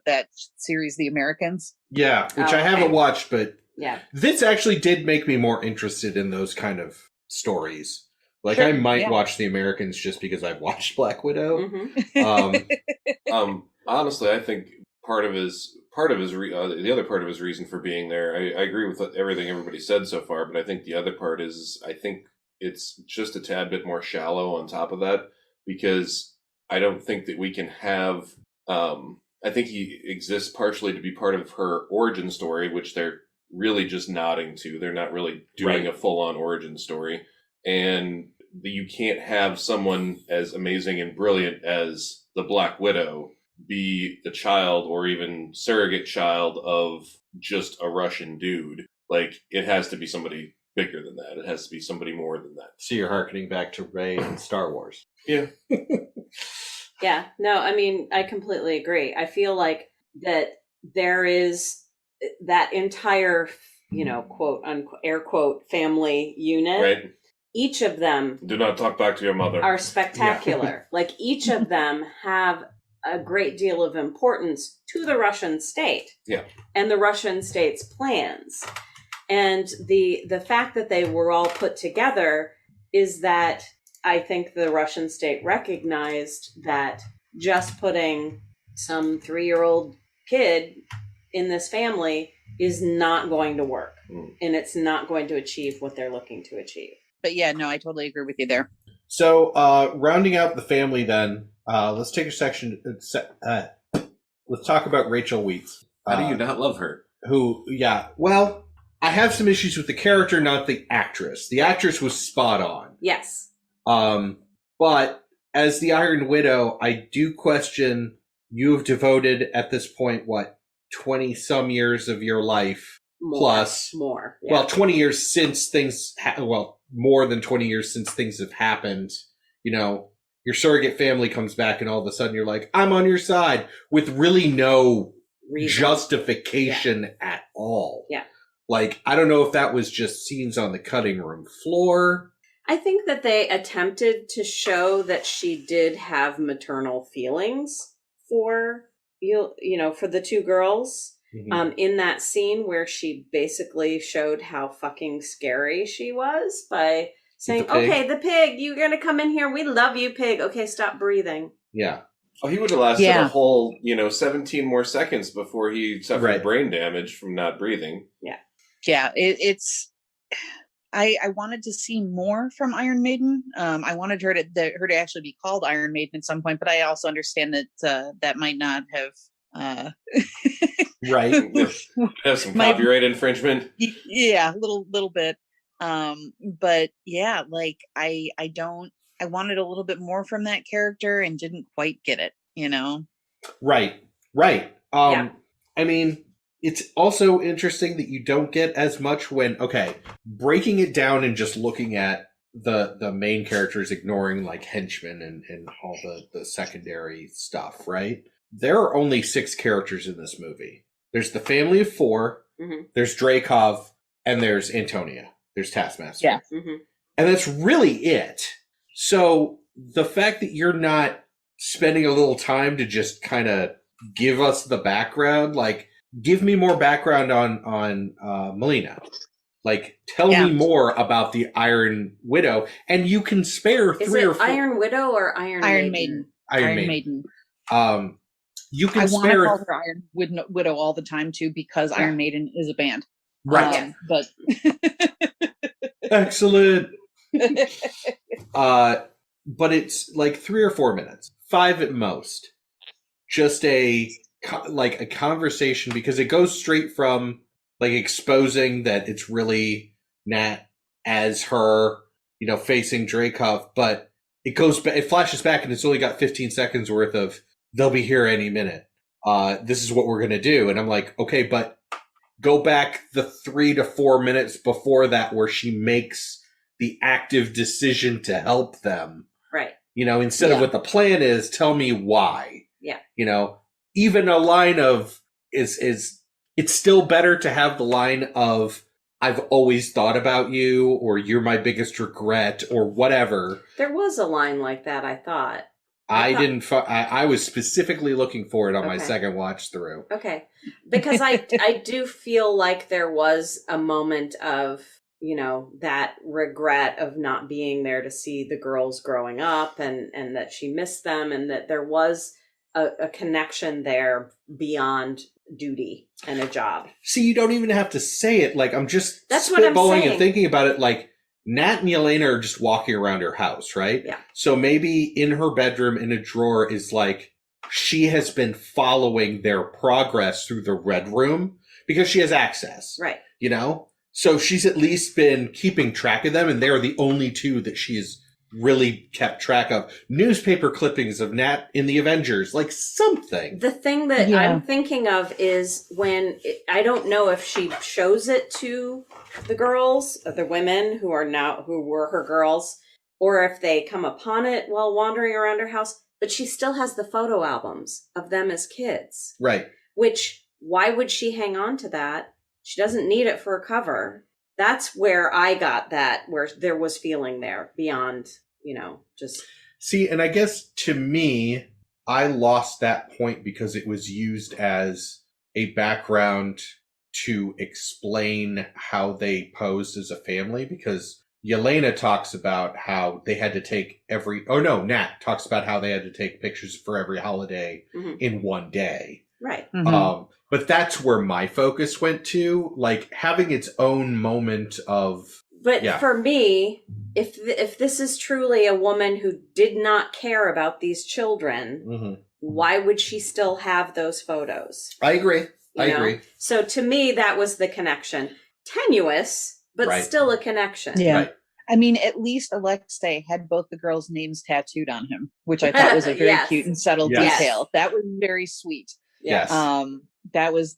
that series, The Americans. Yeah, which Oh, I haven't okay. watched, but Yeah. this actually did make me more interested in those kind of stories. Like, Sure, I might yeah. watch The Americans just because I've watched Black Widow. Mhm. Honestly, I think the other part of his reason for being there. I agree with everything everybody said so far, but I think the other part is I think it's just a tad bit more shallow on top of that, because I don't think that we can have. I think he exists partially to be part of her origin story, which they're really just nodding to. They're not really doing Right. a full-on origin story, and you can't have someone as amazing and brilliant as the Black Widow be the child or even surrogate child of just a Russian dude. Like, it has to be somebody bigger than that. It has to be somebody more than that. So you're hearkening back to Rey and Star Wars. Yeah. Yeah, no, I mean, I completely agree. I feel like that there is that entire, quote unquote, air quote, family unit. Right? Each of them Do not talk back to your mother. are spectacular. Like, each of them have a great deal of importance to the Russian state. Yeah. And the Russian state's plans. And the fact that they were all put together is that I think the Russian state recognized that just putting some 3-year-old kid in this family is not going to work. And it's not going to achieve what they're looking to achieve. But yeah, no, I totally agree with you there. So, rounding out the family then, let's take a section. Let's talk about Rachel Weisz. How do you not love her? Well, I have some issues with the character, not the actress. The actress was spot on. Yes. But as the Iron Widow, I do question, you have devoted at this point, 20 some years of your life plus more. Yeah. Well, 20 years since things, more than 20 years since things have happened. Your surrogate family comes back and all of a sudden you're like, I'm on your side, with really no Reason. Justification at all. Yeah. Like, I don't know if that was just scenes on the cutting room floor. I think that they attempted to show that she did have maternal feelings for for the two girls. Mm-hmm. In that scene where she basically showed how fucking scary she was by saying, okay, the pig, you're going to come in here. We love you, pig. Okay, stop breathing. Yeah. Oh, he would have lasted a whole, 17 more seconds before he suffered brain damage from not breathing. Yeah. Yeah, it's... I wanted to see more from Iron Maiden. I wanted her to actually be called Iron Maiden at some point, but I also understand that that might not have... Right. Have some copyright infringement. Yeah, a little bit. But yeah, like I wanted a little bit more from that character and didn't quite get it, Right. Yeah. I mean, it's also interesting that you don't get as much when, breaking it down and just looking at the main characters, ignoring like henchmen and all the secondary stuff, right? There are only 6 characters in this movie. There's the family of 4, there's Dreykov, and there's Antonia. There's Taskmaster. Yeah. And that's really it. So the fact that you're not spending a little time to just kind of give us the background, like, give me more background on Melina. Like, tell me more about the Iron Widow, and you can spare 3 or 4. Iron Widow or Iron Maiden? Iron Maiden. You can I spare. want to call her Iron Widow all the time too, because Iron Maiden is a band. Right. But Excellent. But it's like 3 or 4 minutes, 5 at most. Just a conversation, because it goes straight from like exposing that it's really Nat as her, facing Dreykov, but it flashes back and it's only got 15 seconds worth of, they'll be here any minute. This is what we're going to do. And I'm like, okay, but go back the 3 to 4 minutes before that where she makes the active decision to help them. Right. Instead of what the plan is, tell me why. Yeah. Even a line of it's still better to have the line of, I've always thought about you, or you're my biggest regret, or whatever. There was a line like that, I thought. I was specifically looking for it on my Okay. second watch through. Okay. Because I do feel like there was a moment of, that regret of not being there to see the girls growing up and that she missed them, and that there was a connection there beyond duty and a job. See, you don't even have to say it. Like, I'm just That's what I'm spitballing saying. and thinking about it. Like, Nat and Yelena are just walking around her house, right? Yeah. So maybe in her bedroom in a drawer is like, she has been following their progress through the red room because she has access. Right. So she's at least been keeping track of them, and they're the only two that she has really kept track of. Newspaper clippings of Nat in the Avengers, like something. The thing that I'm thinking of is I don't know if she shows it to the girls, the women who were her girls, or if they come upon it while wandering around her house, but she still has the photo albums of them as kids. Right. Which, why would she hang on to that? She doesn't need it for a cover. That's where I got that, where there was feeling there beyond, just... See, and I guess to me, I lost that point because it was used as a background to explain how they posed as a family, because Yelena talks about how they had to take Nat talks about how they had to take pictures for every holiday in one day. Right. Mhm. But that's where my focus went to, like having its own moment of... But for me, if this is truly a woman who did not care about these children, why would she still have those photos? I agree. I agree. So to me, that was the connection. Tenuous, but still a connection. Yeah. Right. I mean, at least Alexei had both the girls' names tattooed on him, which I thought was a very Yes. cute and subtle Yes. detail. That was very sweet. Yes. That was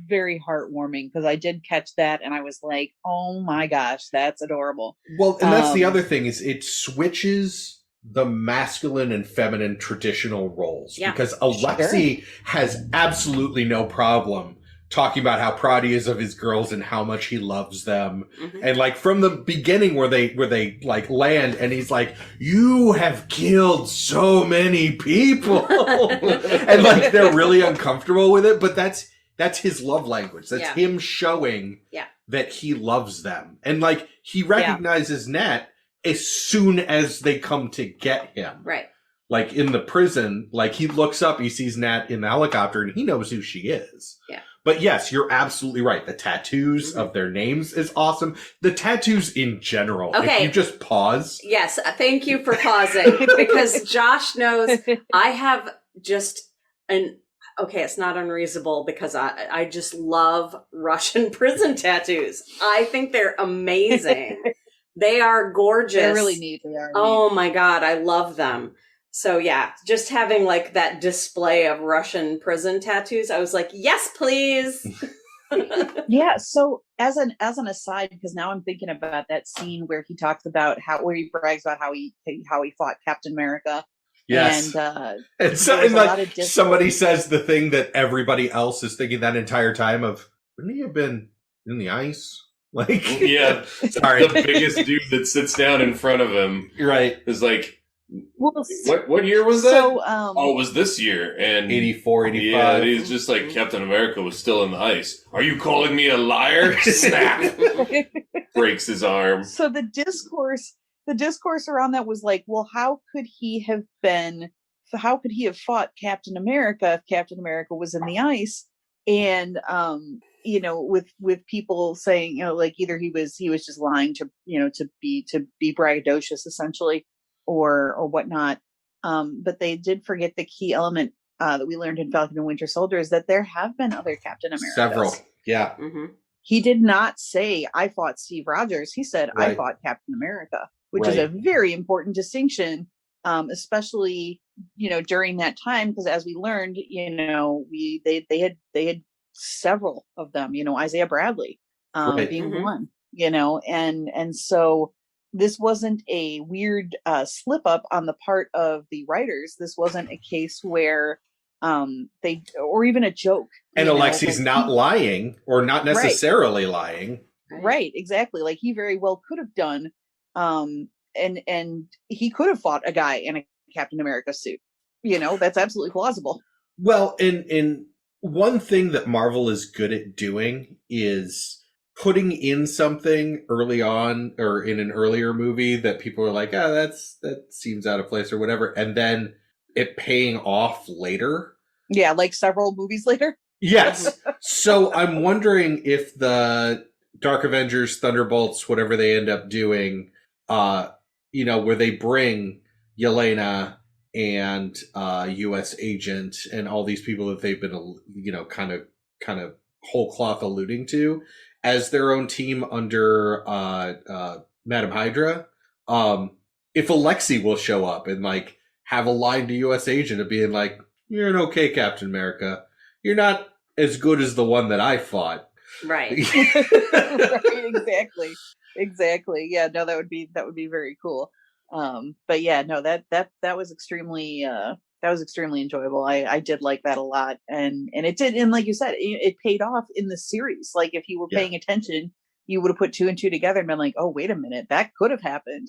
very heartwarming, because I did catch that and I was like, oh my gosh, that's adorable. Well, and that's the other thing, is it switches the masculine and feminine traditional roles. Yeah. Because Alexei has absolutely no problem talking about how proud he is of his girls and how much he loves them. And like from the beginning where they like land and he's like, you have killed so many people. And like they're really uncomfortable with it, but that's his love language. That's him showing that he loves them. And like he recognizes Nat as soon as they come to get him. Right. Like in the prison, like he looks up, he sees Nat in the helicopter and he knows who she is. Yeah. But yes, you're absolutely right. The tattoos of their names is awesome. The tattoos in general. Okay. If you just pause. Yes. Thank you for pausing, because Josh knows I have just it's not unreasonable, because I just love Russian prison tattoos. I think they're amazing. They are gorgeous. They're really neat. They are Oh my God, I love them. So yeah, just having like that display of Russian prison tattoos, I was like, yes, please. Yeah. So as an aside, because now I'm thinking about that scene where he talks about where he brags about how he fought Captain America. Yes. And so, there was and a lot like of discourse. somebody says the thing that everybody else is thinking that entire time of, wouldn't he have been in the ice? Like, Yeah. sorry. The biggest dude that sits down in front of him You're right. is like, Well, what year was that? so Oh, it was this year. And 84, 85. yeah, he's just like, Captain America was still in the ice. Are you calling me a liar? Snap. Breaks his arm. So the discourse around that was like, well, how could he have fought Captain America if Captain America was in the ice? And with people saying, like either he was just lying to be braggadocious essentially, or whatnot. But they did forget the key element that we learned in Falcon and Winter Soldier, is that there have been other Captain Americas. Several. Yeah. He did not say, I fought Steve Rogers. He said, I fought Captain America, which is a very important distinction, especially, during that time, because as we learned, they had several of them, Isaiah Bradley being one, and so this wasn't a weird slip up on the part of the writers. This wasn't a case where or even a joke. And Alexei's not lying, or not necessarily lying. Right, exactly. Like he very well could have done, and he could have fought a guy in a Captain America's suit. That's absolutely plausible. Well, in one thing that Marvel is good at doing is putting in something early on or in an earlier movie that people are like, that seems out of place or whatever, and then it paying off later. Yeah, like several movies later. Yes. So I'm wondering if the Dark Avengers, Thunderbolts, whatever they end up doing, where they bring Yelena and U.S. Agent and all these people that they've been, kind of whole cloth alluding to as their own team under Madam Hydra. If Alexei will show up and like have a line to U.S. Agent of being like, "You're an okay Captain America. You're not as good as the one that I fought." Right. Right, exactly. Yeah, no, that would be very cool. But yeah, no, that was extremely enjoyable. I did like that a lot, and it did, and like you said, it paid off in the series. Like if you were paying attention, you would have put 2 and 2 together and been like, oh, wait a minute, that could have happened,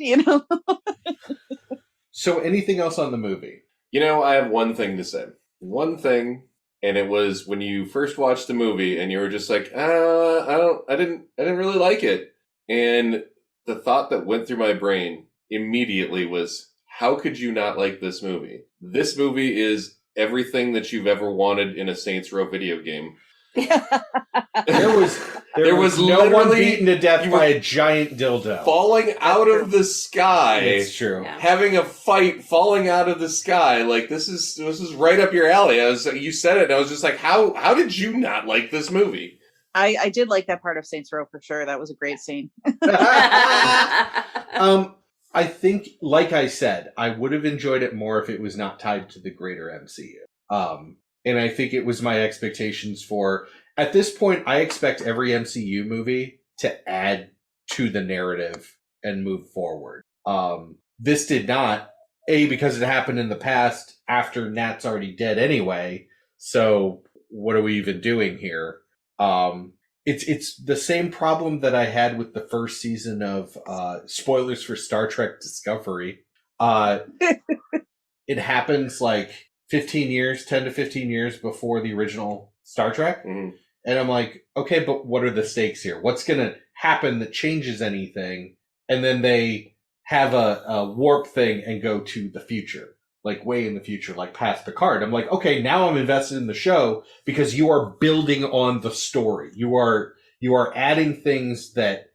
So anything else on the movie? I have one thing to say. One thing, and it was when you first watched the movie and you were just like, I didn't really like it. And the thought that went through my brain immediately was, how could you not like this movie? This movie is everything that you've ever wanted in a Saints Row video game. There was no one beaten to death by a giant dildo. Falling out of the sky. It's true. Yeah. Having a fight falling out of the sky. Like, this is right up your alley. You said it, and I was just like, how did you not like this movie? I did like that part of Saints Row for sure. That was a great scene. I think, like I said, I would have enjoyed it more if it was not tied to the greater MCU. And I think it was my expectations for, at this point, I expect every MCU movie to add to the narrative and move forward. This did not, because it happened in the past after Nat's already dead anyway. So what are we even doing here? It's the same problem that I had with the first season of spoilers for Star Trek Discovery. It happens like 10 to 15 years before the original Star Trek. Mm. And I'm like, okay, but what are the stakes here? What's going to happen that changes anything? And then they have a warp thing and go to the future, like way in the future, like past Picard. I'm like, okay, now I'm invested in the show because you are building on the story. You are adding things that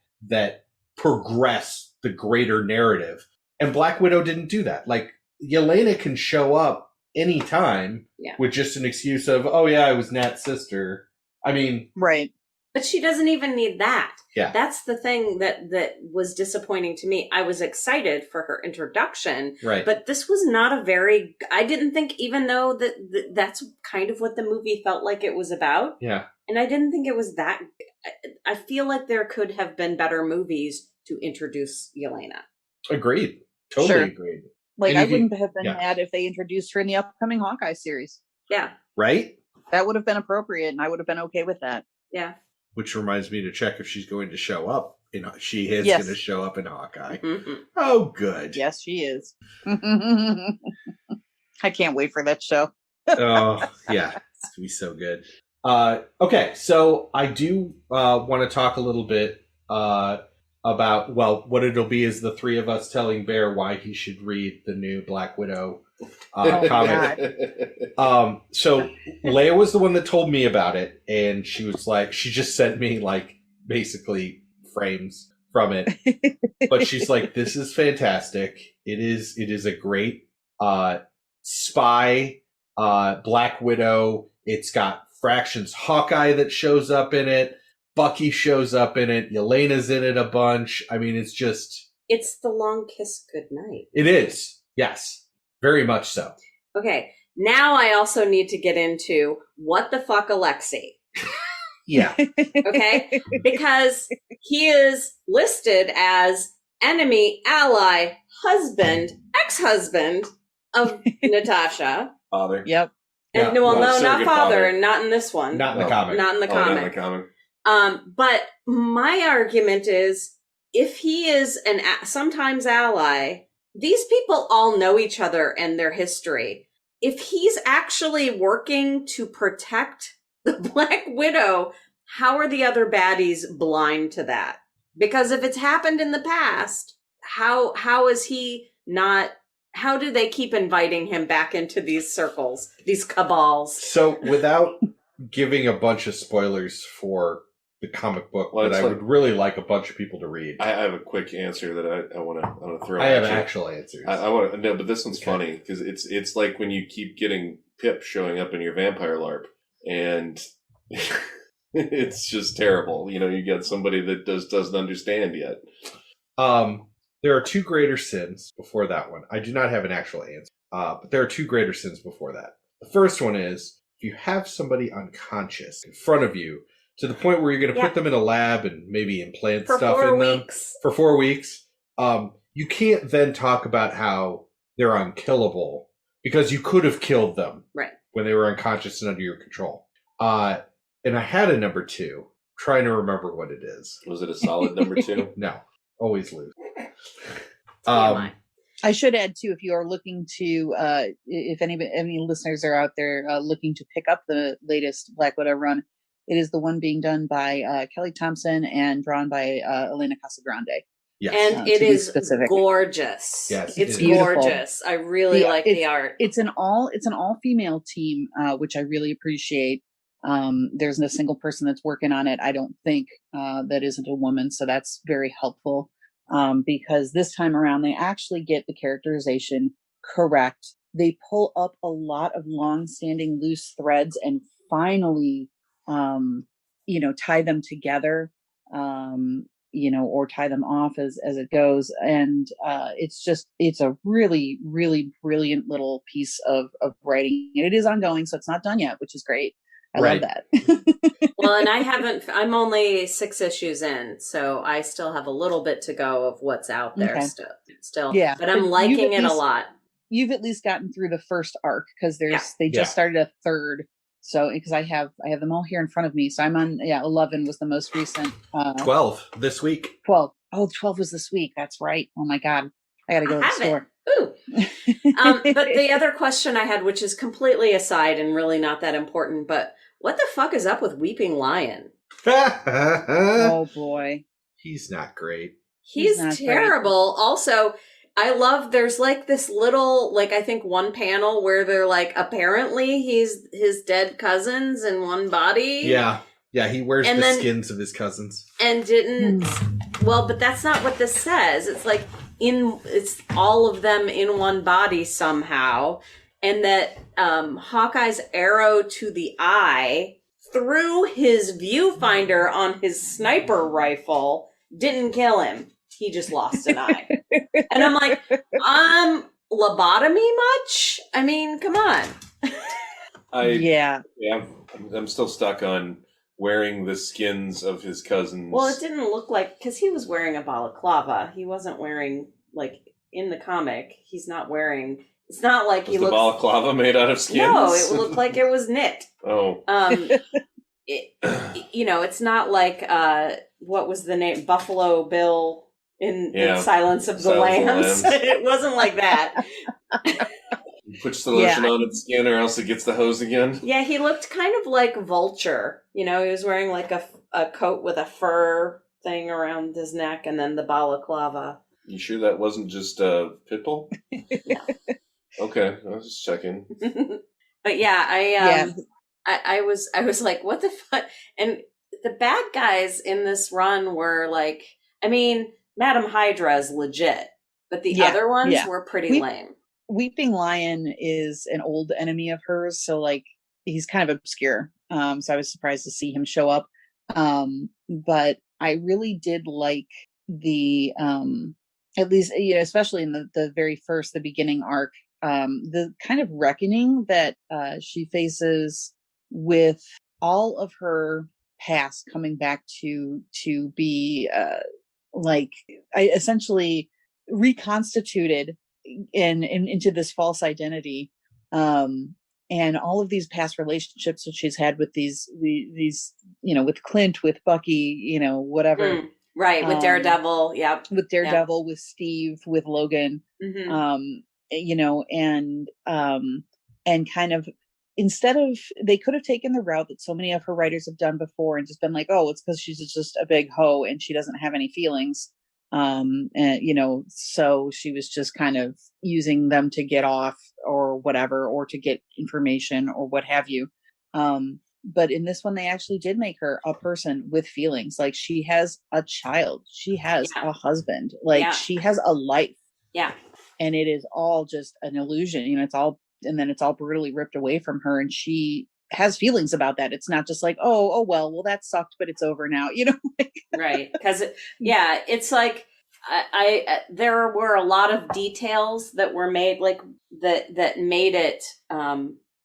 progress the greater narrative. And Black Widow didn't do that. Like, Yelena can show up anytime with just an excuse of, oh yeah, I was Nat's sister. I mean, right. But she doesn't even need that. Yeah. That's the thing that was disappointing to me. I was excited for her introduction, right? But this was not I didn't think, even though that's kind of what the movie felt like it was about. Yeah. And I didn't think it was that. I feel like there could have been better movies to introduce Yelena. Agreed. Totally agreed. Like, I wouldn't have been mad if they introduced her in the upcoming Hawkeye series. Yeah. Right? That would have been appropriate, and I would have been okay with that. Yeah. Which reminds me to check if she's going to show up. She is going to show up in Hawkeye. Mm-hmm. Oh, good. Yes, she is. I can't wait for that show. Oh, yeah. It's going to be so good. Okay, so I do want to talk a little bit about, what it'll be is the three of us telling Bear why he should read the new Black Widow comic. So Leia was the one that told me about it, and she was like, she just sent me like basically frames from it, but she's like, this is fantastic. It is a great spy Black Widow. It's got Fraction's Hawkeye that shows up in it. Bucky shows up in it. Yelena's in it a bunch. I mean, it's the long kiss goodnight. It is. Yes. Very much so. Okay. Now I also need to get into what the fuck Alexei. Yeah. Okay? Because he is listed as enemy, ally, husband, ex-husband of Natasha. Father. Yep. And no, not father, and not in this one. Not in the comic. Not in the comic. Not in the comic. But my argument is, if he is sometimes ally, these people all know each other and their history. If he's actually working to protect the Black Widow, how are the other baddies blind to that? Because if it's happened in the past, how is he not? How do they keep inviting him back into these circles, these cabals? So, without giving a bunch of spoilers for the comic book, that I would really like a bunch of people to read. I have a quick answer that I want to throw. I have actual answers. I want to no, but this one's funny because it's like when you keep getting Pip showing up in your vampire LARP, and it's just terrible. You know, you get somebody that doesn't understand yet. There are two greater sins before that one. I do not have an actual answer, but there are two greater sins before that. The first one is if you have somebody unconscious in front of you to the point where you're going to put them in a lab and maybe implant stuff in them for 4 weeks, you can't then talk about how they're unkillable because you could have killed them when they were unconscious and under your control. And I had a number 2, trying to remember what it is. Was it a solid number 2? No, always lose. I should add too, if you are looking to, if any listeners are out there looking to pick up the latest Black Widow run, it is the one being done by Kelly Thompson and drawn by Elena Casagrande. Yes. And it is gorgeous. Yes, it's gorgeous. I really like the art. It's an all female team, which I really appreciate. There's no single person that's working on it, I don't think, that isn't a woman, so that's very helpful. Because this time around they actually get the characterization correct. They pull up a lot of long-standing loose threads and finally tie them together, or tie them off as it goes. And it's a really, really brilliant little piece of writing. And it is ongoing, so it's not done yet, which is great. I love that. Well, and I'm only 6 issues in, so I still have a little bit to go of what's out there still. Yeah. But I'm liking it a lot. You've at least gotten through the first arc because they just started a third. So because I have them all here in front of me. So I'm on 11 was the most recent. 12 this week. 12. Oh, 12 was this week. That's right. Oh my God. I gotta go to the store. Ooh. But the other question I had, which is completely aside and really not that important, but what the fuck is up with Weeping Lion? Oh boy. He's not great. He's terrible. Great. Also, I love there's like this little, like I think one panel where they're like, apparently he's his dead cousins in one body. Yeah. Yeah, he wears the skins of his cousins. And didn't well, but that's not what this says. It's like it's all of them in one body somehow. And that Hawkeye's arrow to the eye through his viewfinder on his sniper rifle didn't kill him. He just lost an eye. And I'm like, lobotomy much? I mean, come on. I'm still stuck on wearing the skins of his cousins. Well, it didn't look like, because he was wearing a balaclava. He wasn't wearing, like, in the comic, he's not wearing... It's not like he looks... the balaclava made out of skins? No, it looked like it was knit. Oh. It's not like, what was the name? Buffalo Bill in Silence of the Lambs. It wasn't like that. He puts the lotion on its skin or else it gets the hose again. Yeah, he looked kind of like Vulture. You know, he was wearing like a coat with a fur thing around his neck and then the balaclava. You sure that wasn't just Pitbull? No. Okay, I was just checking. But I was like, what the fuck? And the bad guys in this run were like, I mean, Madam Hydra is legit, but the other ones were pretty lame. Weeping Lion is an old enemy of hers, so like he's kind of obscure. So I was surprised to see him show up. But I really did like the at least, especially in the beginning arc, the kind of reckoning that she faces with all of her past coming back to be essentially reconstituted into this false identity, and all of these past relationships that she's had with these with Clint, with Bucky, whatever. Right, with Daredevil, yep. With Daredevil, with Steve, with Logan, you know, and kind of, instead of, they could have taken the route that so many of her writers have done before and just been like, oh, it's because she's just a big hoe and she doesn't have any feelings. And, you know, so she was just kind of using them to get off or whatever, or to get information or what have you. But in this one, they actually did make her a person with feelings. Like, she has a child, she has a husband, like she has a life. Yeah. And it is all just an illusion, you know, and then it's all brutally ripped away from her. And she has feelings about that. It's not just like, oh, well, that sucked, but it's over now, you know? Right. Because, it's like, I there were a lot of details that were made, like, that made it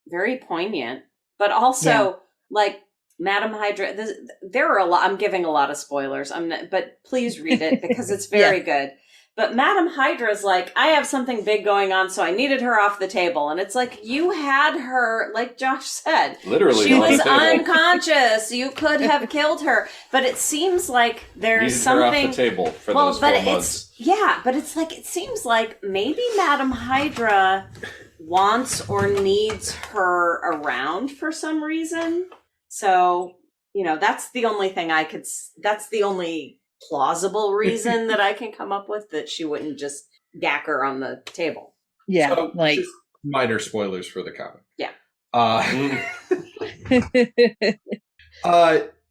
very poignant, but also like Madam Hydra, there are a lot, I'm giving a lot of spoilers, but please read it because it's very good. But Madam Hydra's like, I have something big going on, so I needed her off the table. And it's like, you had her, like Josh said, literally, she was unconscious. You could have killed her. But it seems like there's something her off the table for those 4 months. But it's like, it seems like maybe Madam Hydra wants or needs her around for some reason. So, you know, that's the only thing that's the only plausible reason that I can come up with, that she wouldn't just gack her on the table. Yeah. So, like, just minor spoilers for the comic. Yeah.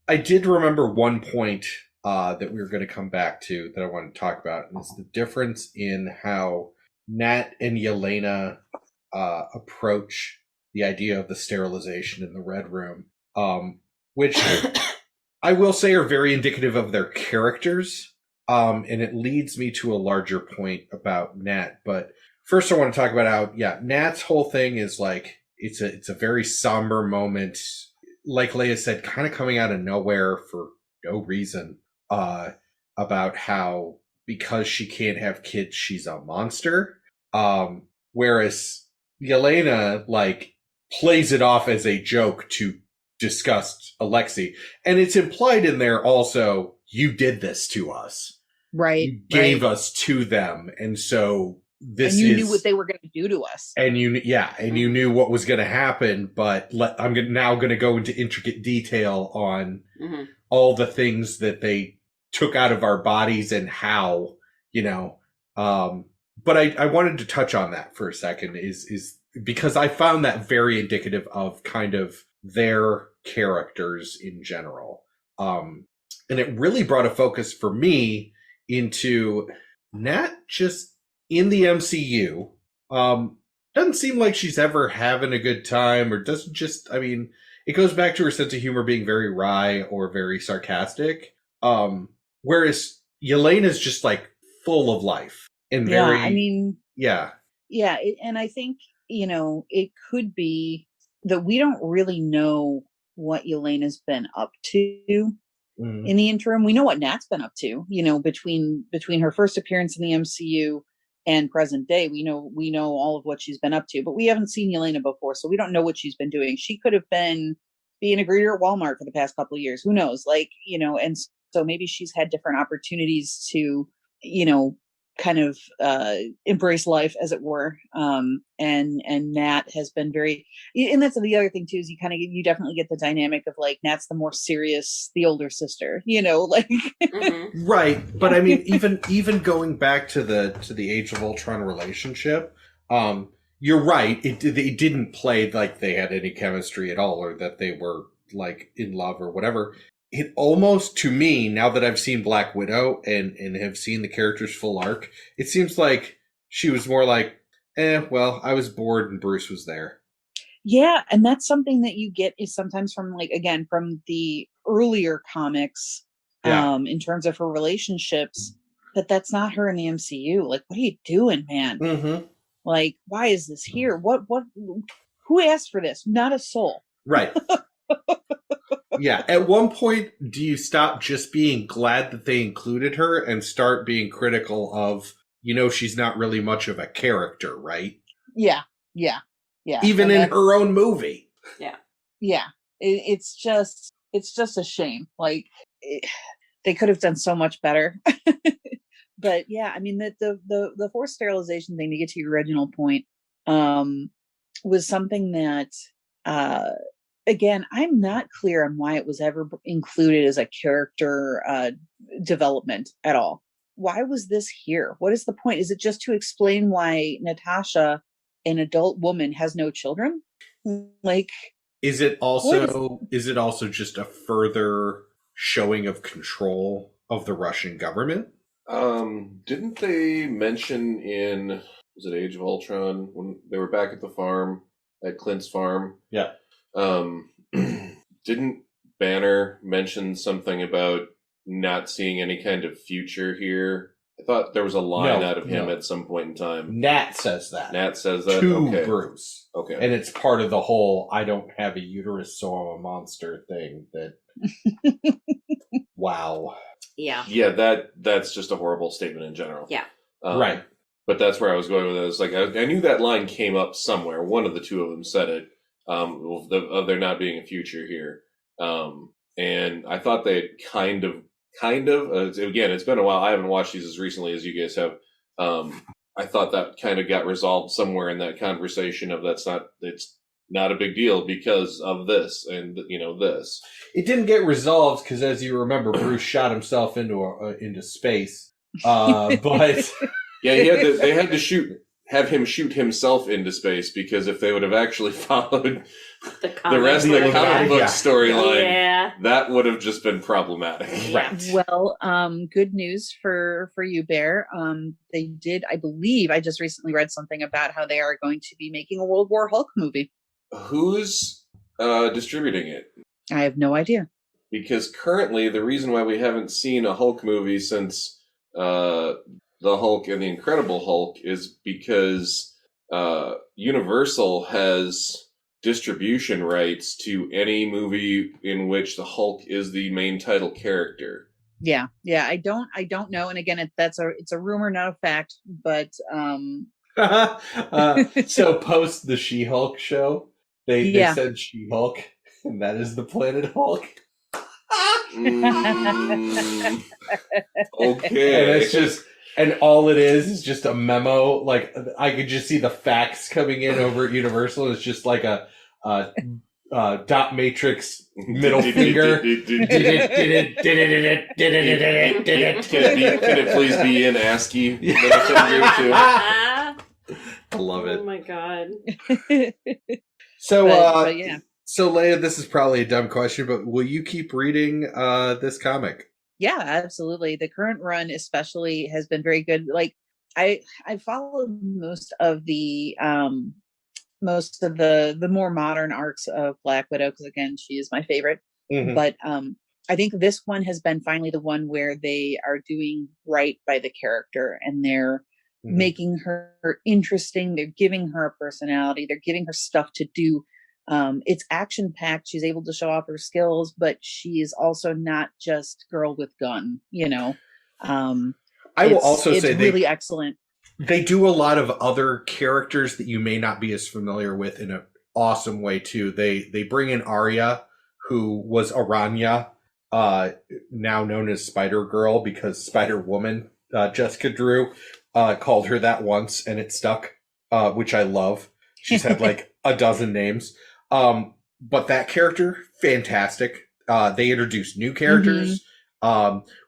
I did remember one point that we were going to come back to that I want to talk about, and it's the difference in how Nat and Yelena approach the idea of the sterilization in the Red Room, which I will say are very indicative of their characters, and it leads me to a larger point about Nat. But first I want to talk about how, Nat's whole thing is like, it's a very somber moment, like Leia said, kind of coming out of nowhere for no reason, about how because she can't have kids, she's a monster. Whereas Yelena, like, plays it off as a joke to disgust Alexei. And it's implied in there also, you did this to us. Right. You gave us to them. And so this and you knew what they were going to do to us. And you knew what was going to happen, but I'm now going to go into intricate detail on all the things that they took out of our bodies and how, you know, but I wanted to touch on that for a second is because I found that very indicative of kind of their characters in general. And it really brought a focus for me into Nat just in the MCU. Doesn't seem like she's ever having a good time, or doesn't just, I mean, it goes back to her sense of humor being very wry or very sarcastic. Whereas Yelena's just like full of life and very, and I think, you know, it could be that we don't really know what Yelena's been up to in the interim. We know what Nat's been up to, you know, between her first appearance in the MCU and present day. We know all of what she's been up to, but we haven't seen Yelena before, so we don't know what she's been doing. She could have been being a greeter at Walmart for the past couple of years. Who knows? Like, you know, and so maybe she's had different opportunities to, you know, kind of embrace life, as it were. And Nat has been very, and that's the other thing too, is you definitely get the dynamic of like, Nat's the more serious, the older sister, you know, like right. But I mean, even going back to the Age of Ultron relationship, you're right. It didn't play like they had any chemistry at all, or that they were like in love or whatever. It almost, to me, now that I've seen Black Widow and have seen the character's full arc, it seems like she was more like, well, I was bored and Bruce was there. Yeah, and that's something that you get is sometimes from, like, again, from the earlier comics, in terms of her relationships, but that's not her in the MCU. Like, what are you doing, man? Mm-hmm. Like, why is this here? What, who asked for this? Not a soul. Right. Yeah. At one point, do you stop just being glad that they included her and start being critical of, you know, she's not really much of a character, right? Yeah. Even in her own movie. Yeah. It's just a shame. Like, they could have done so much better. But yeah, I mean, the forced sterilization thing, to get to your original point, was something that, again, I'm not clear on why it was ever included as a character development at all. Why was this here? What is the point? Is it just to explain why Natasha, an adult woman, has no children? Like, is it also just a further showing of control of the Russian government? Didn't they mention in, was it Age of Ultron, when they were back at the farm, at Clint's farm? Yeah. Didn't Banner mention something about not seeing any kind of future here? I thought there was a line out of him at some point in time. Nat says that. To Bruce. Okay. And it's part of the whole I don't have a uterus, so I'm a monster thing. That wow. Yeah. Yeah, that's just a horrible statement in general. Yeah. Right. But that's where I was going with it. It's like I knew that line came up somewhere. One of the two of them said it. Of there not being a future here. And I thought they had kind of, again, it's been a while. I haven't watched these as recently as you guys have. I thought that kind of got resolved somewhere in that conversation of it's not a big deal because of this and, this. It didn't get resolved because, as you remember, Bruce shot himself into space. But yeah, they had to have him shoot himself into space, because if they would have actually followed the rest of the comic book storyline, that would have just been problematic. Right. Well, good news for you, Bear. They did, I believe, I just recently read something about how they are going to be making a World War Hulk movie. Who's distributing it? I have no idea. Because currently, the reason why we haven't seen a Hulk movie since the Hulk and the Incredible Hulk is because Universal has distribution rights to any movie in which the Hulk is the main title character. Yeah. I don't know. And again, it's a rumor, not a fact. But so post the She-Hulk show, they said She-Hulk, and that is the Planet Hulk. Okay. And all it is just a memo. Like, I could just see the fax coming in over at Universal. It's just like a dot matrix middle finger. Can it please be in ASCII middle finger too? I love it. Oh my god. So, but yeah. So Leia, this is probably a dumb question, but will you keep reading this comic? Yeah, absolutely. The current run especially has been very good. Like I followed most of the more modern arcs of Black Widow, because again, she is my favorite. Mm-hmm. But I think this one has been finally the one where they are doing right by the character, and they're making her interesting. They're giving her a personality. They're giving her stuff to do. It's action packed. She's able to show off her skills, but she is also not just girl with gun, I will also say it's really excellent. They do a lot of other characters that you may not be as familiar with in an awesome way too. They bring in Arya, who was Aranya, now known as Spider-Girl, because Spider-Woman, Jessica Drew, called her that once and it stuck, which I love. She's had like a dozen names. But that character, fantastic. They introduced new characters.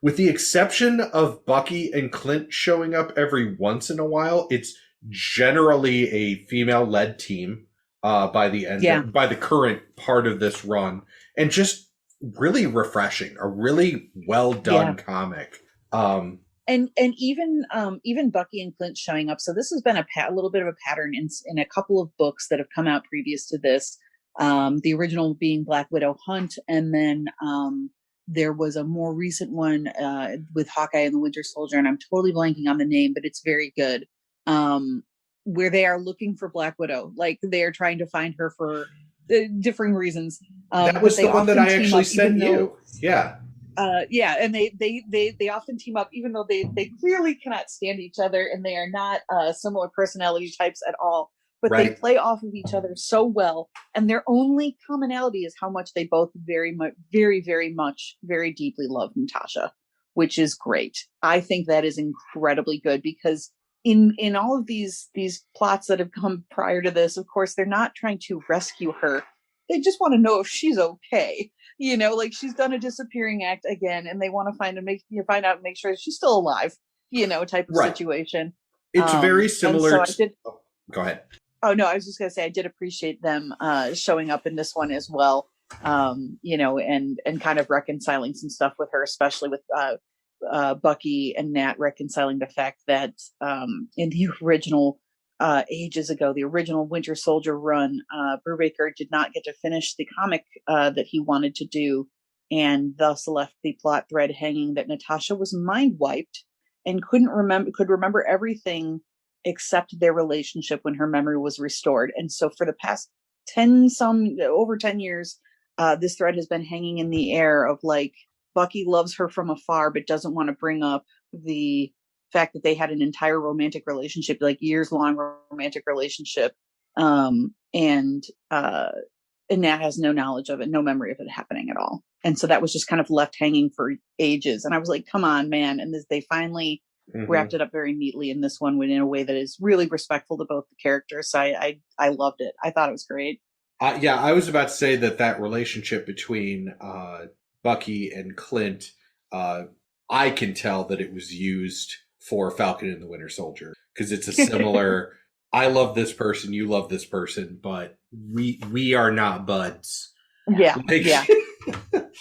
With the exception of Bucky and Clint showing up every once in a while, it's generally a female-led team by the end, by the current part of this run, and just really refreshing. A really well done comic. And even Bucky and Clint showing up. So this has been a little bit of a pattern in a couple of books that have come out previous to this. The original being Black Widow Hunt, and then there was a more recent one with Hawkeye and the Winter Soldier, and I'm totally blanking on the name, but it's very good. Where they are looking for Black Widow, like they are trying to find her for differing reasons. That was the one that I actually sent you. And they often team up, even though they clearly cannot stand each other, and they are not similar personality types at all. But they play off of each other so well, and their only commonality is how much they both very, very much, very deeply love Natasha. which is great. I think that is incredibly good because in all of these plots that have come prior to this, of course, they're not trying to rescue her. They just want to know if she's okay. You know, like she's done a disappearing act again, and they want to find out and make sure she's still alive. You know, type of situation. It's very similar. Go ahead. Oh no, I was just gonna say I did appreciate them showing up in this one as well. You know, and kind of reconciling some stuff with her, especially with Bucky and Nat reconciling the fact that in the original ages ago, the original Winter Soldier run, Brubaker did not get to finish the comic that he wanted to do, and thus left the plot thread hanging that Natasha was mind wiped and could remember everything except their relationship when her memory was restored. And so for the past over 10 years, this thread has been hanging in the air of like, Bucky loves her from afar, but doesn't want to bring up the fact that they had an entire romantic relationship, like years-long romantic relationship. And Nat has no knowledge of it, no memory of it happening at all. And so that was just kind of left hanging for ages. And I was like, come on, man. And they finally wrapped it up very neatly in this one, in a way that is really respectful to both the characters. So I loved it. I thought it was great. Yeah, I was about to say that relationship between Bucky and Clint, I can tell that it was used for Falcon and the Winter Soldier, because it's a similar, I love this person, you love this person, but we are not buds. Yeah, yeah.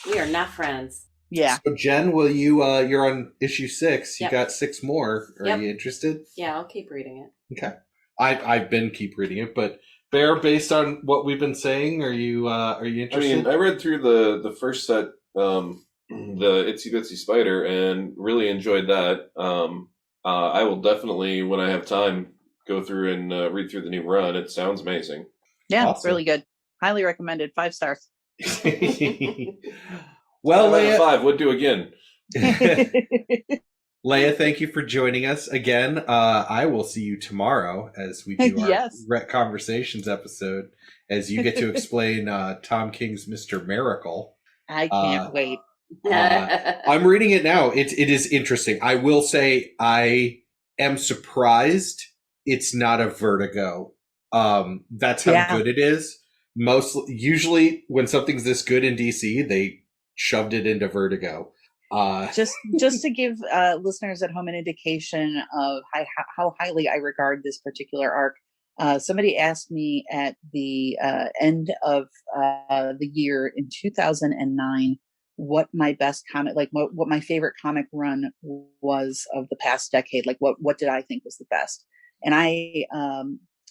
We are not friends. Yeah. So Jen, will you, you're on issue 6. You Yep. got 6 more. Are Yep. you interested? Yeah, I'll keep reading it. Okay. I've been keep reading it, but Bear, based on what we've been saying, are you interested? I mean, I read through the first set, the Itsy Bitsy Spider, and really enjoyed that. I will definitely, when I have time, go through and read through the new run. It sounds amazing. Yeah, Awesome. it's really good. Highly recommended. 5 stars. Well, 5 out of Leia, 5 would do again. Leia, thank you for joining us again. I will see you tomorrow as we do our Yes. RetConversations episode, as you get to explain Tom King's Mr. Miracle. I can't wait. I'm reading it now. It is interesting. I will say I am surprised it's not a Vertigo. That's how good it is. Usually when something's this good in DC, they shoved it into Vertigo. Just to give listeners at home an indication of how highly I regard this particular arc, somebody asked me at the end of the year in 2009 what my best comic, like what my favorite comic run was of the past decade. Like what did I think was the best? And I,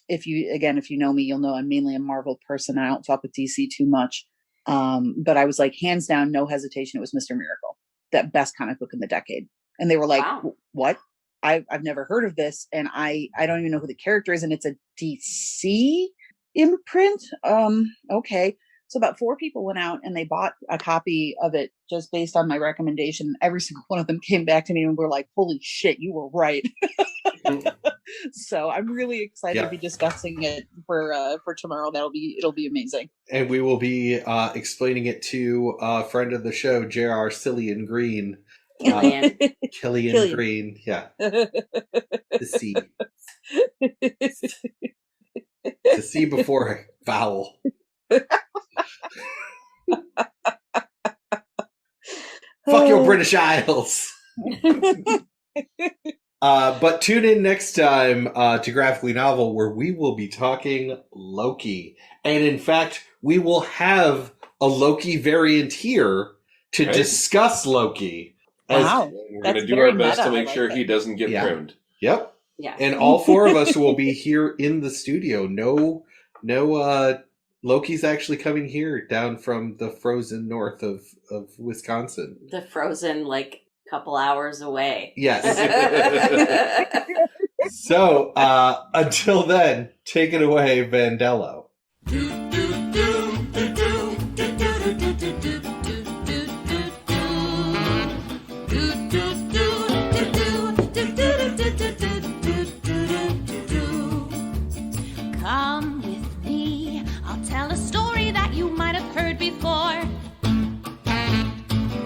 if you know me, you'll know I'm mainly a Marvel person. I don't fuck with DC too much. But I was like, hands down, no hesitation, it was Mr. Miracle, that best comic book in the decade. And they were like, Wow. what? I've never heard of this. And I don't even know who the character is. And it's a DC imprint. Okay. So about 4 people went out and they bought a copy of it just based on my recommendation. Every single one of them came back to me and were like, holy shit, you were right. So I'm really excited to be discussing it for tomorrow. It'll be amazing. And we will be explaining it to a friend of the show, J.R. Cillian Green. Killian Green, yeah. The C. The C before vowel. Fuck your British Isles. But tune in next time to Graphically Novel, where we will be talking Loki. And in fact, we will have a Loki variant here to discuss Loki. Wow. We're going to do our best to make sure he doesn't get trimmed. Yep. Yeah. And all 4 of us will be here in the studio. No, Loki's actually coming here down from the frozen north of Wisconsin. The frozen, like, couple hours away. Yes. So, until then, take it away, Vandello. Come with me, I'll tell a story that you might have heard before.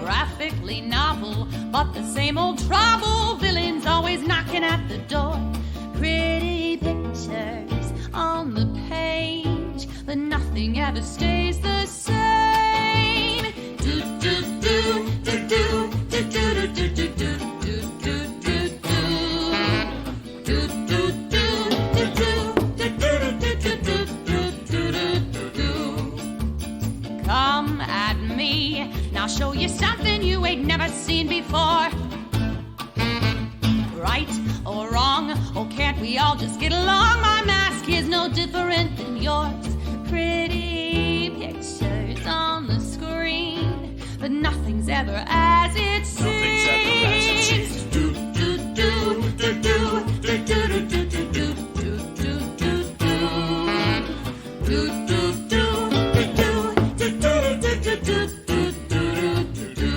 Graphically novel, but but the same old trouble. Villains always knocking at the door. Pretty pictures on the page, but nothing ever stays the same. Do do do do do do do do do do. Come at me, now show you something you ain't never seen before. Right or wrong, or can't we all just get along? My mask is no different than yours. Pretty pictures on the screen, but nothing's ever as it seems. Do do do do do do do do do do do do do do do do.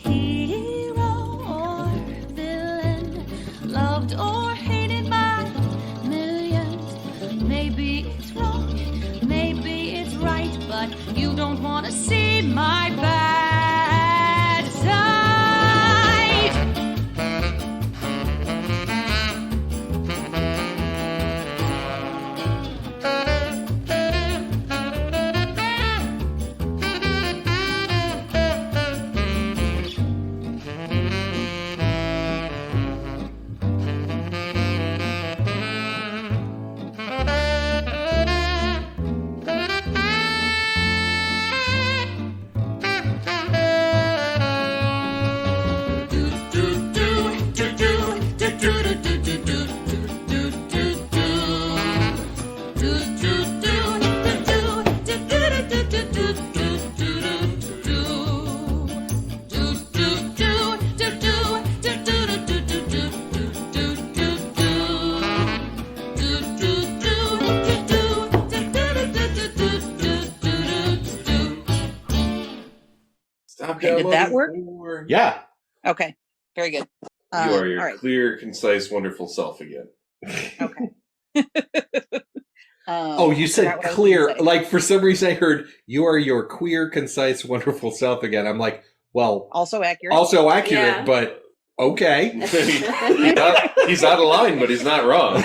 Hero or villain, loved or hated by millions. Maybe it's wrong, maybe it's right, but you don't want to see my bad side. Okay, did that work? Yeah. Okay, very good. You are your all right. clear, concise, wonderful self again. Okay. Oh, you said forgot what I was clear. gonna say. Like, for some reason I heard, you are your queer, concise, wonderful self again. I'm like, well, Also accurate. also accurate, Yeah. but okay. He's out of line, but he's not wrong.